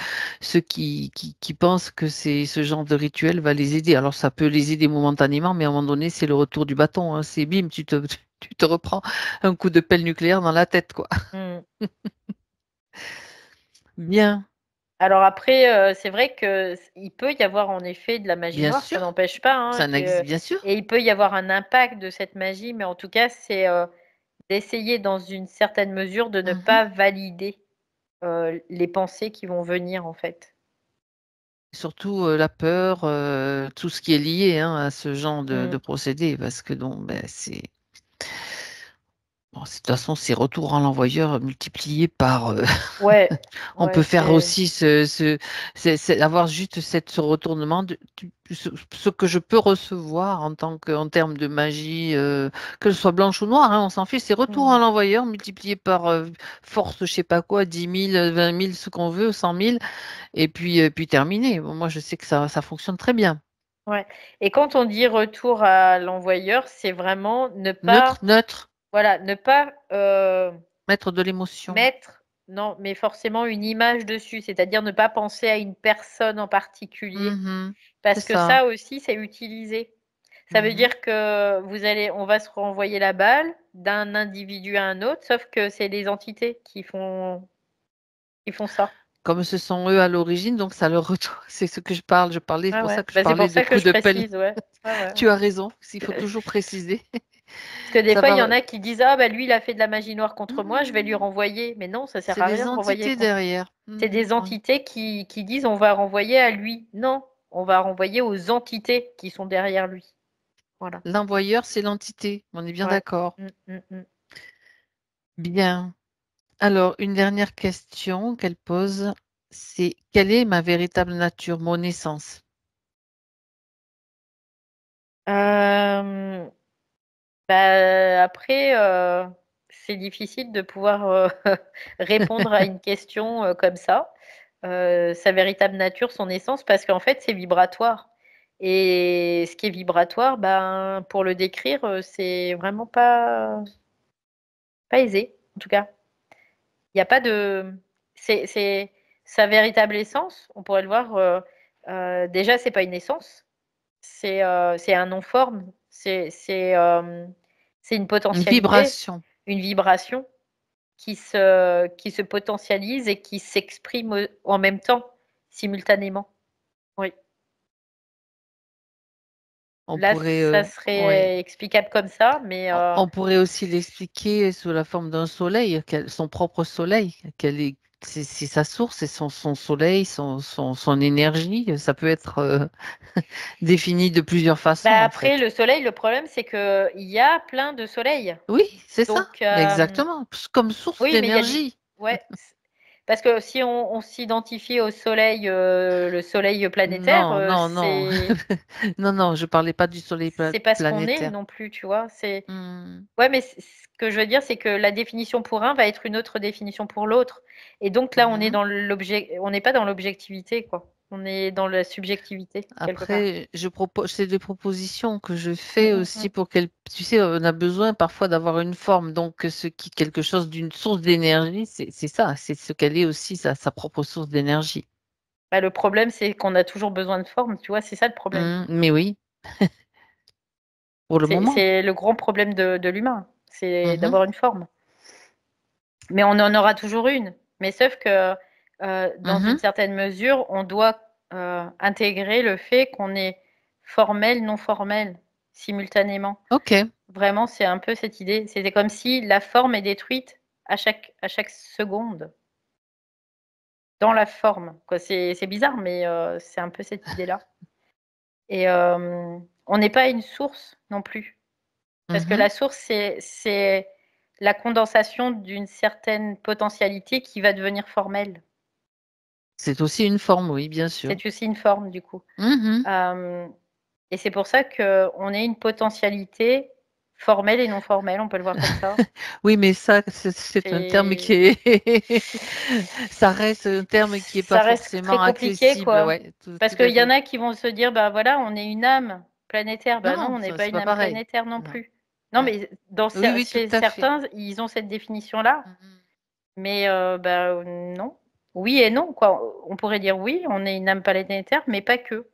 qui pensent que ce genre de rituel va les aider. Alors ça peut les aider momentanément, mais à un moment donné, c'est le retour du bâton, hein. C'est bim, tu te reprends un coup de pelle nucléaire dans la tête, quoi. Mmh. Bien, Alors après, c'est vrai que il peut y avoir en effet de la magie bien noire, ça sûr, n'empêche pas, hein, ça existe, bien sûr. et il peut y avoir un impact de cette magie, mais en tout cas, c'est, d'essayer dans une certaine mesure de ne Mhm. pas valider, les pensées qui vont venir, en fait. Surtout la peur, tout ce qui est lié, hein, à ce genre de Mmh. procédé, parce que donc, ben, c'est bon, de toute façon, c'est retour à l'envoyeur multiplié par, Ouais, on ouais, peut faire c'est aussi avoir juste ce retournement ce que je peux recevoir en termes de magie, que ce soit blanche ou noire, hein, on s'en fiche, c'est retour à mmh. l'envoyeur multiplié par force, je sais pas quoi, 10 000, 20 000, ce qu'on veut, 100 000, et puis terminé. Bon, moi, je sais que ça fonctionne très bien. Ouais, et quand on dit retour à l'envoyeur, c'est vraiment ne Neutre, pas, neutre, voilà, ne pas, mettre de l'émotion. mettre, non, mais forcément une image dessus, c'est-à-dire ne pas penser à une personne en particulier, Mhm. C'est parce que ça. ça aussi, c'est utilisé. Ça veut Mhm. dire que on va se renvoyer la balle d'un individu à un autre, sauf que c'est les entités qui font ça. Comme ce sont eux à l'origine, donc ça leur retourne. C'est ce que je parle. C'est Ouais, pour ouais. ça que je Bah, c'est parlais pour de ça que coups je de pelle. précise, ouais. Ouais, ouais, Tu ouais. as raison, il faut toujours préciser. Parce que des Ça fois, il y va. en a qui disent: «Ah bah, lui, il a fait de la magie noire contre moi, je vais lui Mmh. renvoyer». Mais non, ça sert C'est à des rien de renvoyer entités contre. derrière. C'est des Ouais. entités qui disent: «On va renvoyer à lui». Non, on va renvoyer aux entités qui sont derrière lui. Voilà. L'envoyeur, c'est l'entité. On est bien Ouais. d'accord. Mmh, mmh, mmh. Bien. Alors, une dernière question qu'elle pose, c'est: quelle est ma véritable nature, mon essence? Hem, Bah, après, c'est difficile de pouvoir, répondre à une question, comme ça. Sa véritable nature, son essence, parce qu'en fait, c'est vibratoire et ce qui est vibratoire, ben, pour le décrire, c'est vraiment pas aisé, en tout cas. Il y a pas de c'est sa véritable essence, on pourrait le voir, déjà, c'est pas une essence, c'est un non-forme, c'est une Une potentialité, vibration. une vibration qui se potentialise et qui s'exprime, en même temps, simultanément. Oui. On Là, pourrait, ça ouais. serait explicable comme ça, mais On pourrait aussi l'expliquer sous la forme d'un soleil, son propre soleil, c'est sa source, c'est son soleil, son énergie. Ça peut être défini de plusieurs façons, bah, en après fait. le soleil, le problème, c'est qu'il y a plein de soleils. Oui, c'est ça, Donc exactement, comme source oui, mais il y a des d'énergie. ouais, parce que si on s'identifie au soleil, le soleil planétaire, Non, non, non. Non, non, je parlais pas du soleil c'est pas ce qu'on est planétaire. non plus, tu vois? C'est Hmm. Ouais, mais ce que je veux dire, c'est que la définition pour un va être une autre définition pour l'autre et donc là, Mhm. on n'est pas dans l'objectivité, quoi. On est dans la subjectivité, quelque part. Après, c'est des propositions que je Mmh, fais mmh, aussi mmh. pour qu'elles, tu sais, on a besoin parfois d'avoir une forme. Donc, quelque chose d'une source d'énergie, c'est ça, c'est ce qu'elle est aussi, sa propre source d'énergie. Bah, le problème, c'est qu'on a toujours besoin de forme, tu vois? C'est ça le problème. Mais oui, pour le moment. C'est le grand problème de l'humain, c'est Mhm, d'avoir une forme. Mais on en aura toujours une. Mais sauf que, dans une mhm. certaine mesure, on doit, intégrer le fait qu'on est formel, non formel, simultanément. OK. Vraiment, c'est un peu cette idée. C'était comme si la forme est détruite à chaque seconde. Dans la forme, quoi. C'est bizarre, mais c'est un peu cette idée-là. Et on n'est pas une source non plus. Parce que Mmh. la source, c'est la condensation d'une certaine potentialité qui va devenir formelle. C'est aussi une forme, oui, bien sûr. C'est aussi une forme, du coup. Mmh. Et c'est pour ça qu'on est une potentialité formelle et non formelle, on peut le voir comme ça. Oui, mais ça, c'est un terme qui Et est ça reste un terme qui est pas ça reste très forcément compliqué, accessible, quoi. ouais, tout Parce à qu'il y en fait. a qui vont se dire: «Bah, voilà, on est une âme planétaire». Bah, non, Non, on n'est ça pas c'est une pas âme pareil. planétaire non Non, plus. Non, ouais. mais dans Oui, oui, tout chez à fait. certains, ils ont cette définition-là. Mmh. Mais bah, non. Oui et non, quoi. On pourrait dire: «Oui, on est une âme planétaire», mais pas que.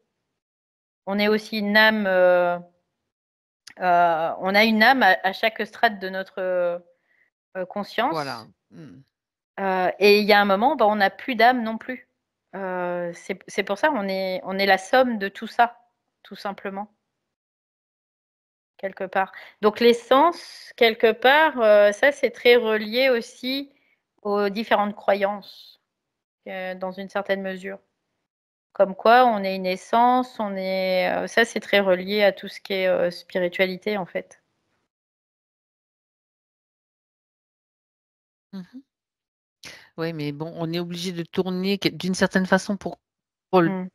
On est aussi une âme, on a une âme à chaque strate de notre, Voilà. conscience. Mmh. Et il y a un moment, bah, on n'a plus d'âme non plus. C'est pour ça on est la somme de tout ça, tout simplement, quelque part. Donc l'essence, quelque part, ça c'est très relié aussi aux différentes croyances, dans une certaine mesure. Comme quoi on est une essence, on est, ça c'est très relié à tout ce qui est, spiritualité, en fait. Mmh. Oui, mais bon, on est obligé de tourner d'une certaine façon pour Mmh.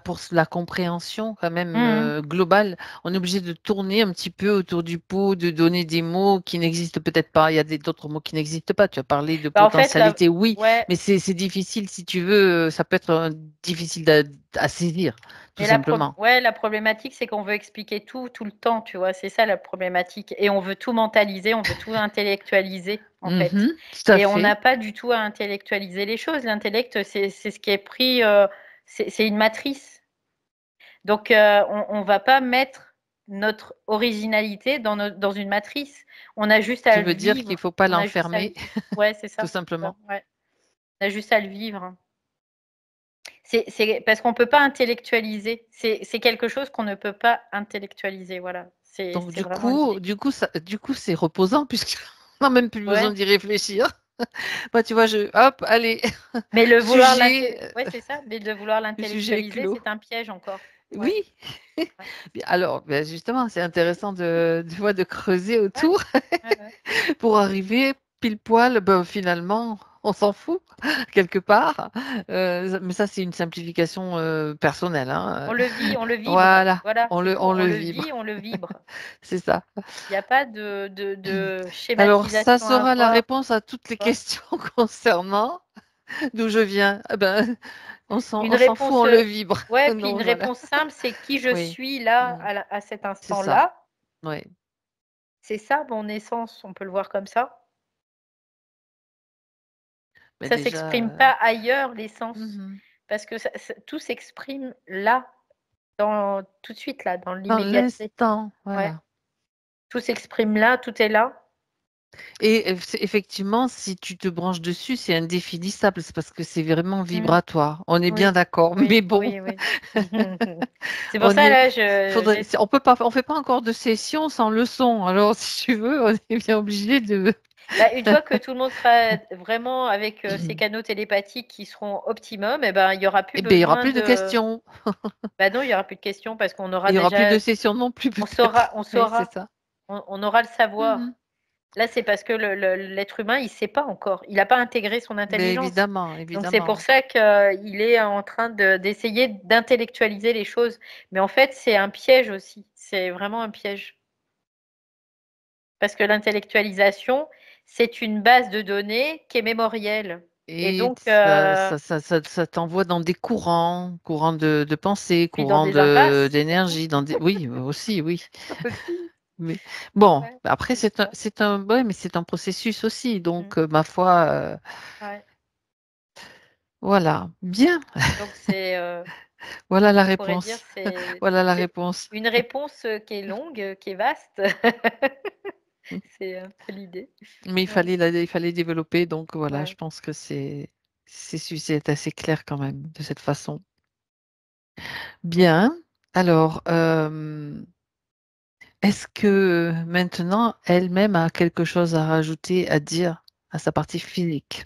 pour la compréhension quand même, Mmh mh. globale, on est obligé de tourner un petit peu autour du pot, de donner des mots qui n'existent peut-être pas. Il y a d'autres mots qui n'existent pas. Tu as parlé de Bah, en fait, là potentialité, oui, ouais. mais c'est difficile si tu veux, ça peut être, difficile à saisir, tout Mais simplement. la problématique, c'est qu'on veut expliquer tout, tout le temps, tu vois? C'est ça la problématique et on veut tout mentaliser, on veut tout intellectualiser, en fait Mmh. Tout à et on fait. n'a pas du tout à intellectualiser les choses. L'intellect, c'est ce qui est pris, c'est une matrice. Donc on va pas mettre notre originalité dans une matrice. On a juste à Tu le veux dire qu'il vivre. faut pas On a juste à le l'enfermer, vivre. Ouais, tout c'est ça, simplement? ouais. On a juste à le vivre. C'est parce qu'on peut pas intellectualiser. C'est quelque chose qu'on ne peut pas intellectualiser, voilà. Donc C'est vraiment l'idée. du coup, c'est reposant puisqu'on n'a même plus besoin Ouais, d'y réfléchir. Moi, tu vois, hop, allez, mais le vouloir sujet, ouais, c'est ça, mais de vouloir le sujet est l'intellectualiser, clos. c'est un piège encore. Ouais, Oui, ouais, mais alors, ben justement, c'est intéressant tu vois, de creuser ouais, autour ouais, ouais. pour arriver pile poil, ben, finalement, on s'en fout quelque part. Mais ça, c'est une simplification, personnelle, hein, On le vibre. voilà, Voilà, c'est tout. on On le le vibre, vit, on le vibre. c'est ça. Il y a pas de Alors ça schématisation à sera la avoir, réponse à toutes tu les vois? questions concernant d'où je viens. Ah ben, Une on s'en fout, on réponse, le vibre. ouais, puis une Donc voilà. réponse simple, c'est qui je Oui, suis là, mmh, à cet c'est ça, instant-là. oui. C'est ça mon essence, on peut le voir comme ça. Bah, Ça déjà, s'exprime pas ailleurs, l'essence, mmh parce que ça tout s'exprime là, dans tout de suite là, dans dans l'immédiateté. l'instant, Ouais, voilà. tout s'exprime là, tout est là. Et effectivement, si tu te branches dessus, c'est indéfinissable, c'est parce que c'est vraiment Mmh. vibratoire. On est bien Oui, d'accord, oui, mais bon, oui, oui. C'est pour on ça est là, faudrait j'ess on fait pas encore de session sans leçon. Alors si tu veux, on est bien obligé de bah, une fois que tout le monde sera vraiment avec, ses canaux télépathiques qui seront optimum et ben, il y aura plus et beh, il y aura besoin plus de de questions. bah, non, il y aura plus de questions parce qu'on aura Il y aura plus déjà de sessions non plus peut-être. on Oui, c'est saura, ça. on aura le Mmh. savoir. Là, c'est parce que l'être humain, il sait pas encore. Il a pas intégré son Mais intelligence. évidemment, Donc c'est pour évidemment. ça qu'il est en train d'essayer d'intellectualiser les choses. Mais en fait, c'est un piège aussi. C'est vraiment un piège. Parce que l'intellectualisation, c'est une base de données qui est mémorielle. Et Et donc, ça t'envoie dans des courants de pensée, puis dans courants des impasses d'énergie, dans des oui, aussi, oui. aussi. Mais bon, Ouais, après c'est ça. ouais, mais c'est un processus aussi, Mmh. donc ma foi, Ouais. voilà. Bien, Donc c'est, voilà la on pourrait dire, réponse. Voilà la c'est réponse. une réponse, qui est longue, qui est vaste. C'est un peu l'idée. Mais Ouais, il fallait développer, donc voilà, je ouais. pense que c'est assez clair quand même de cette façon. Bien. Alors, est-ce que maintenant, elle-même a quelque chose à rajouter, à dire à sa partie physique?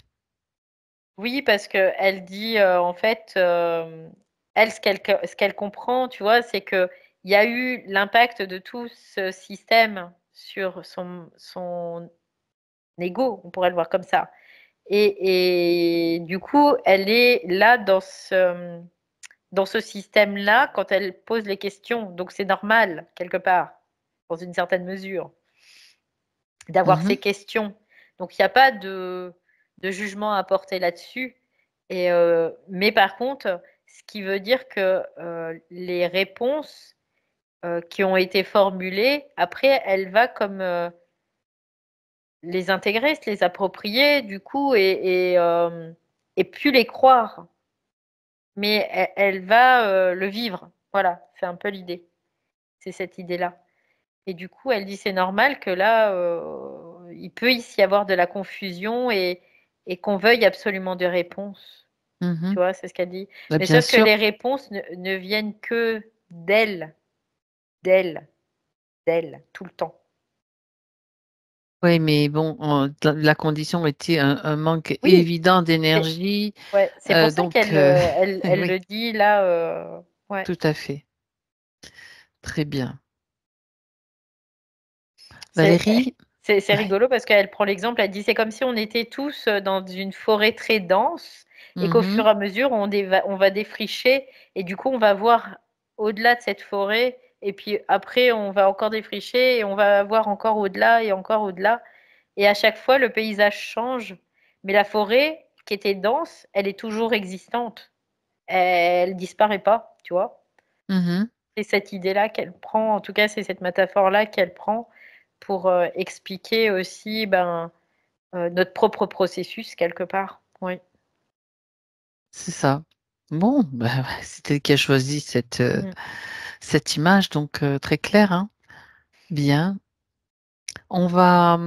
Oui, parce qu'elle dit, en fait, elle, ce qu'elle comprend, tu vois, c'est qu'il y a eu l'impact de tout ce système sur son ego, on pourrait le voir comme ça. Et du coup, elle est là dans ce système-là quand elle pose les questions. Donc c'est normal, quelque part, dans une certaine mesure, d'avoir Mmh. ces questions. Donc il n'y a pas de jugement à porter là-dessus. Mais par contre, ce qui veut dire que les réponses qui ont été formulées, après, elle va comme les intégrer, se les approprier, du coup, et plus les croire. Mais elle va le vivre. Voilà, c'est un peu l'idée. C'est cette idée-là. Et du coup, elle dit c'est normal que là, il peut y avoir de la confusion et qu'on veuille absolument des réponses. Mmh. Tu vois, c'est ce qu'elle dit. Bah, Mais bien sauf que sûr. les réponses ne viennent que d'elle, d'elle, d'elle, tout le temps. Oui, mais bon, la condition était un manque Oui, évident c'est d'énergie, ouais, c'est pour ça donc qu'elle elle oui, le dit là. Ouais. tout à fait. Très bien. C'est Valérie? c'est Ouais. rigolo parce qu'elle prend l'exemple, elle dit: «C'est comme si on était tous, dans une forêt très dense et qu'au fur Mmh. et à mesure on va défricher et du coup on va voir au-delà de cette forêt et puis après on va encore défricher et on va voir encore au-delà et encore au-delà et à chaque fois le paysage change, mais la forêt qui était dense, elle est toujours existante. Elle disparaît pas, tu vois?» Mmh. C'est cette idée-là qu'elle prend, en tout cas, c'est cette métaphore-là qu'elle prend pour, expliquer aussi, ben, notre propre processus quelque part. Oui. C'est ça. Bon, bah, ouais, c'est elle qui a choisi Mmh. cette image, donc très claire, hein. Bien. On va,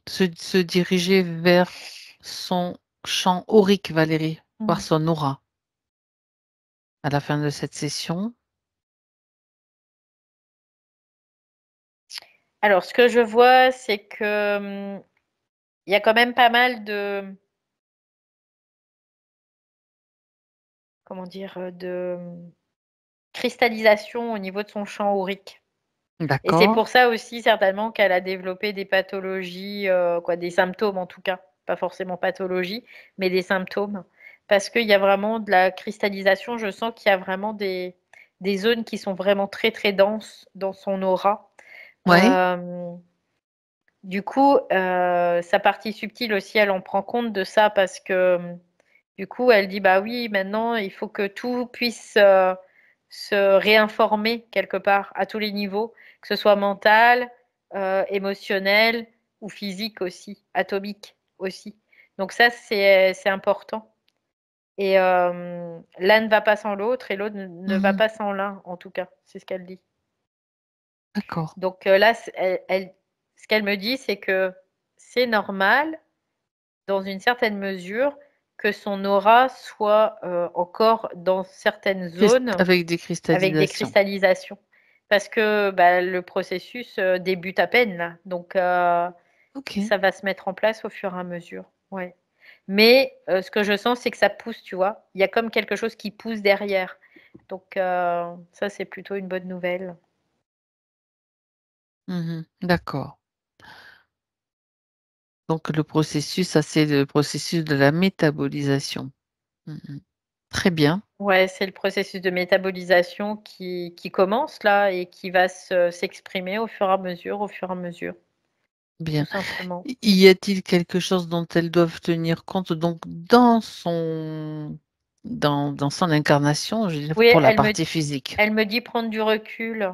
se diriger vers son champ aurique, Valérie, voir Mmh. son aura à la fin de cette session. Alors ce que je vois, c'est que, il y a quand même pas mal de, comment dire? De, cristallisation au niveau de son champ aurique et c'est D'accord. pour ça aussi certainement qu'elle a développé des pathologies, quoi, des symptômes en tout cas, pas forcément pathologie, mais des symptômes. Parce qu'il y a vraiment de la cristallisation, je sens qu'il y a vraiment des zones qui sont vraiment très, très denses dans son aura. Ouais. Du coup, sa partie subtile aussi, elle en prend compte de ça parce que, du coup, elle dit: «Bah oui, maintenant, il faut que tout puisse, se réinformer quelque part, à tous les niveaux, que ce soit mental, émotionnel ou physique aussi, atomique aussi». Donc ça, c'est important et l'un ne va pas sans l'autre et l'autre ne va Mmh. pas sans l'un, en tout cas, c'est ce qu'elle dit. D'accord. Donc là, ce qu'elle me dit, c'est que c'est normal, dans une certaine mesure, que son aura soit, encore dans certaines zones Avec des avec des cristallisations. cristallisations. Parce que, bah, le processus, débute à peine là, donc OK. ça va se mettre en place au fur et à mesure. Ouais. Mais ce que je sens, c'est que ça pousse, tu vois? Il y a comme quelque chose qui pousse derrière. Donc ça, c'est plutôt une bonne nouvelle. Mmh. D'accord. Donc le processus, ça, c'est le processus de la métabolisation. Mmh. Très bien, Ouais, c'est le processus de métabolisation qui commence là et qui va s'exprimer au fur et à mesure, au fur et à mesure, tout bien. simplement. Y a-t-il quelque chose dont elles doivent tenir compte donc dans son incarnation, je veux dire Oui, pour la partie physique? elle me dit prendre du recul,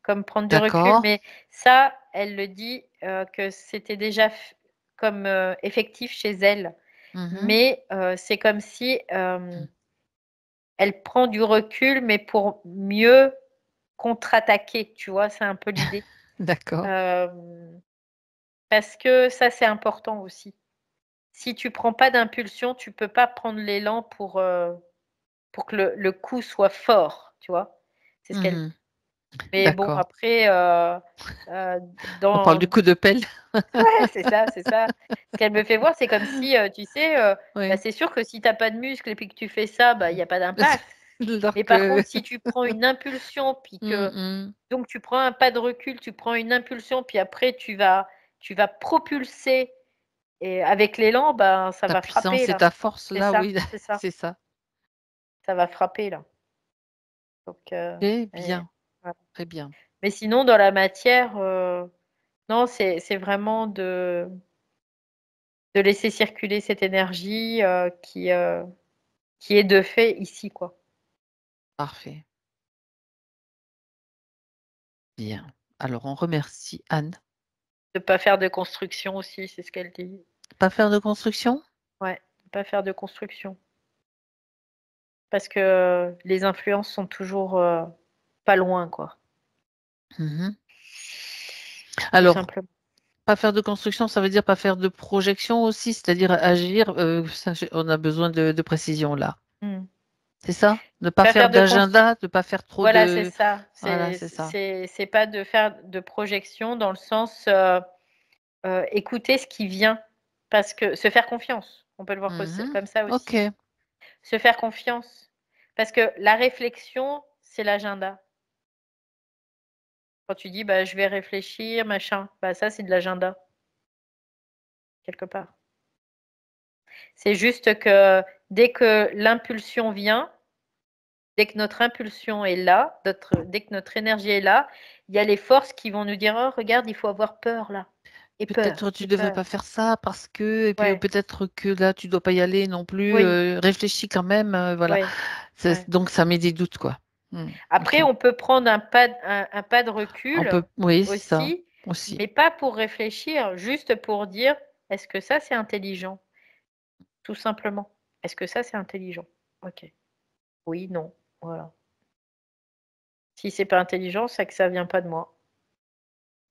comme prendre du recul, D'accord. mais ça, elle le dit, que c'était déjà comme effectif chez elle. Mmh. Mais c'est comme si elle prend du recul, mais pour mieux contre-attaquer, tu vois, c'est un peu l'idée. D'accord. Euh, Parce que ça, c'est important aussi. Si tu prends pas d'impulsion, tu peux pas prendre l'élan pour que le coup soit fort, tu vois? C'est ce qu'elle Mmh. mais bon D'accord. après, On parle du dans coup de pelle? ouais, c'est ça, c'est ça. Ce qu'elle me fait voir, c'est comme si, tu sais, bah, Oui. c'est sûr que si tu as pas de muscles et puis que tu fais ça, bah, il y a pas d'impact. Alors Mais par que contre, si tu prends une impulsion, puis mmh que mh. donc tu prends un pas de recul, tu prends une impulsion, puis après tu vas propulser et avec l'élan, ben, ça Ta va frapper puissance et là. ta force C'est là, ça, oui, c'est ça. c'est ça. Ça va frapper là. Donc Très et bien, voilà. très bien. Mais sinon dans la matière, non, c'est vraiment de laisser circuler cette énergie, qui est de fait ici, quoi. Parfait. Bien. Alors on remercie Anne. De pas faire de construction aussi, c'est ce qu'elle dit. Pas faire de construction? Ouais, de pas faire de construction. Parce que les influences sont toujours, pas loin, quoi, Mmh. tout Alors, simplement. pas faire de construction, ça veut dire pas faire de projection aussi? C'est-à-dire agir, ça j'ai on a besoin de précision là. Mmh. C'est ça? Ne pas Pas faire faire de construction. d'agenda, de pas faire trop Voilà, c'est de ça. voilà, C'est c'est ça. c'est pas de faire de projection dans le sens, écouter ce qui vient. Parce que se faire confiance, on peut le voir Mmh. comme ça aussi. OK. Se faire confiance. Parce que la réflexion, c'est l'agenda. Quand tu dis: «Bah, je vais réfléchir, machin», bah, ça, c'est de l'agenda, quelque part. C'est juste que dès que l'impulsion vient, dès que notre impulsion est là, dès que notre énergie est là, il y a les forces qui vont nous dire: «Oh regarde, il faut avoir peur là et peur Peut-être tu et devrais peur». pas faire ça parce que et puis Ouais, peut-être que là tu dois pas y aller non plus, oui, réfléchis quand même, voilà. ouais, C'est ouais. donc ça met des doutes quoi. Mmh, OK. Après on peut prendre un pas de On recul peut oui, c'est ça, aussi, aussi. mais pas pour réfléchir, juste pour dire: «Est-ce que ça c'est intelligent?» Tout simplement. Est-ce que ça c'est intelligent? OK. Oui, non, voilà. Si c'est pas intelligent, c'est que ça vient pas de moi.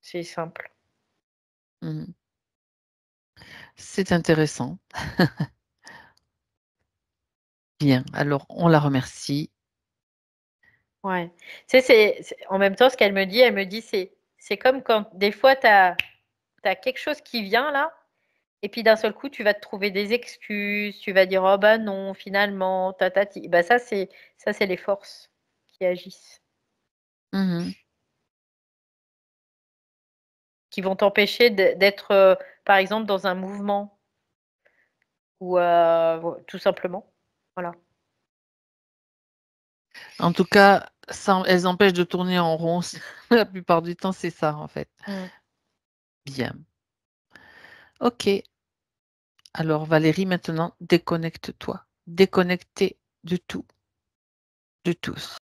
C'est simple. Mmh. C'est intéressant. Bien, alors on la remercie. Ouais. Tu sais, c'est en même temps ce qu'elle me dit, elle me dit: «C'est comme quand des fois tu as quelque chose qui vient là et puis d'un seul coup tu vas te trouver des excuses, tu vas dire: "Oh bah non, finalement, tatati"». Bah ça c'est les forces qui agissent, Mmh. qui vont t'empêcher d'être, par exemple dans un mouvement ou vo tout simplement. Voilà. En tout cas, ça elles empêchent de tourner en rond, la plupart du temps, c'est ça en fait. Mmh. Bien. OK. Alors Valérie, maintenant déconnecte-toi. Déconnectée de tout, de tous.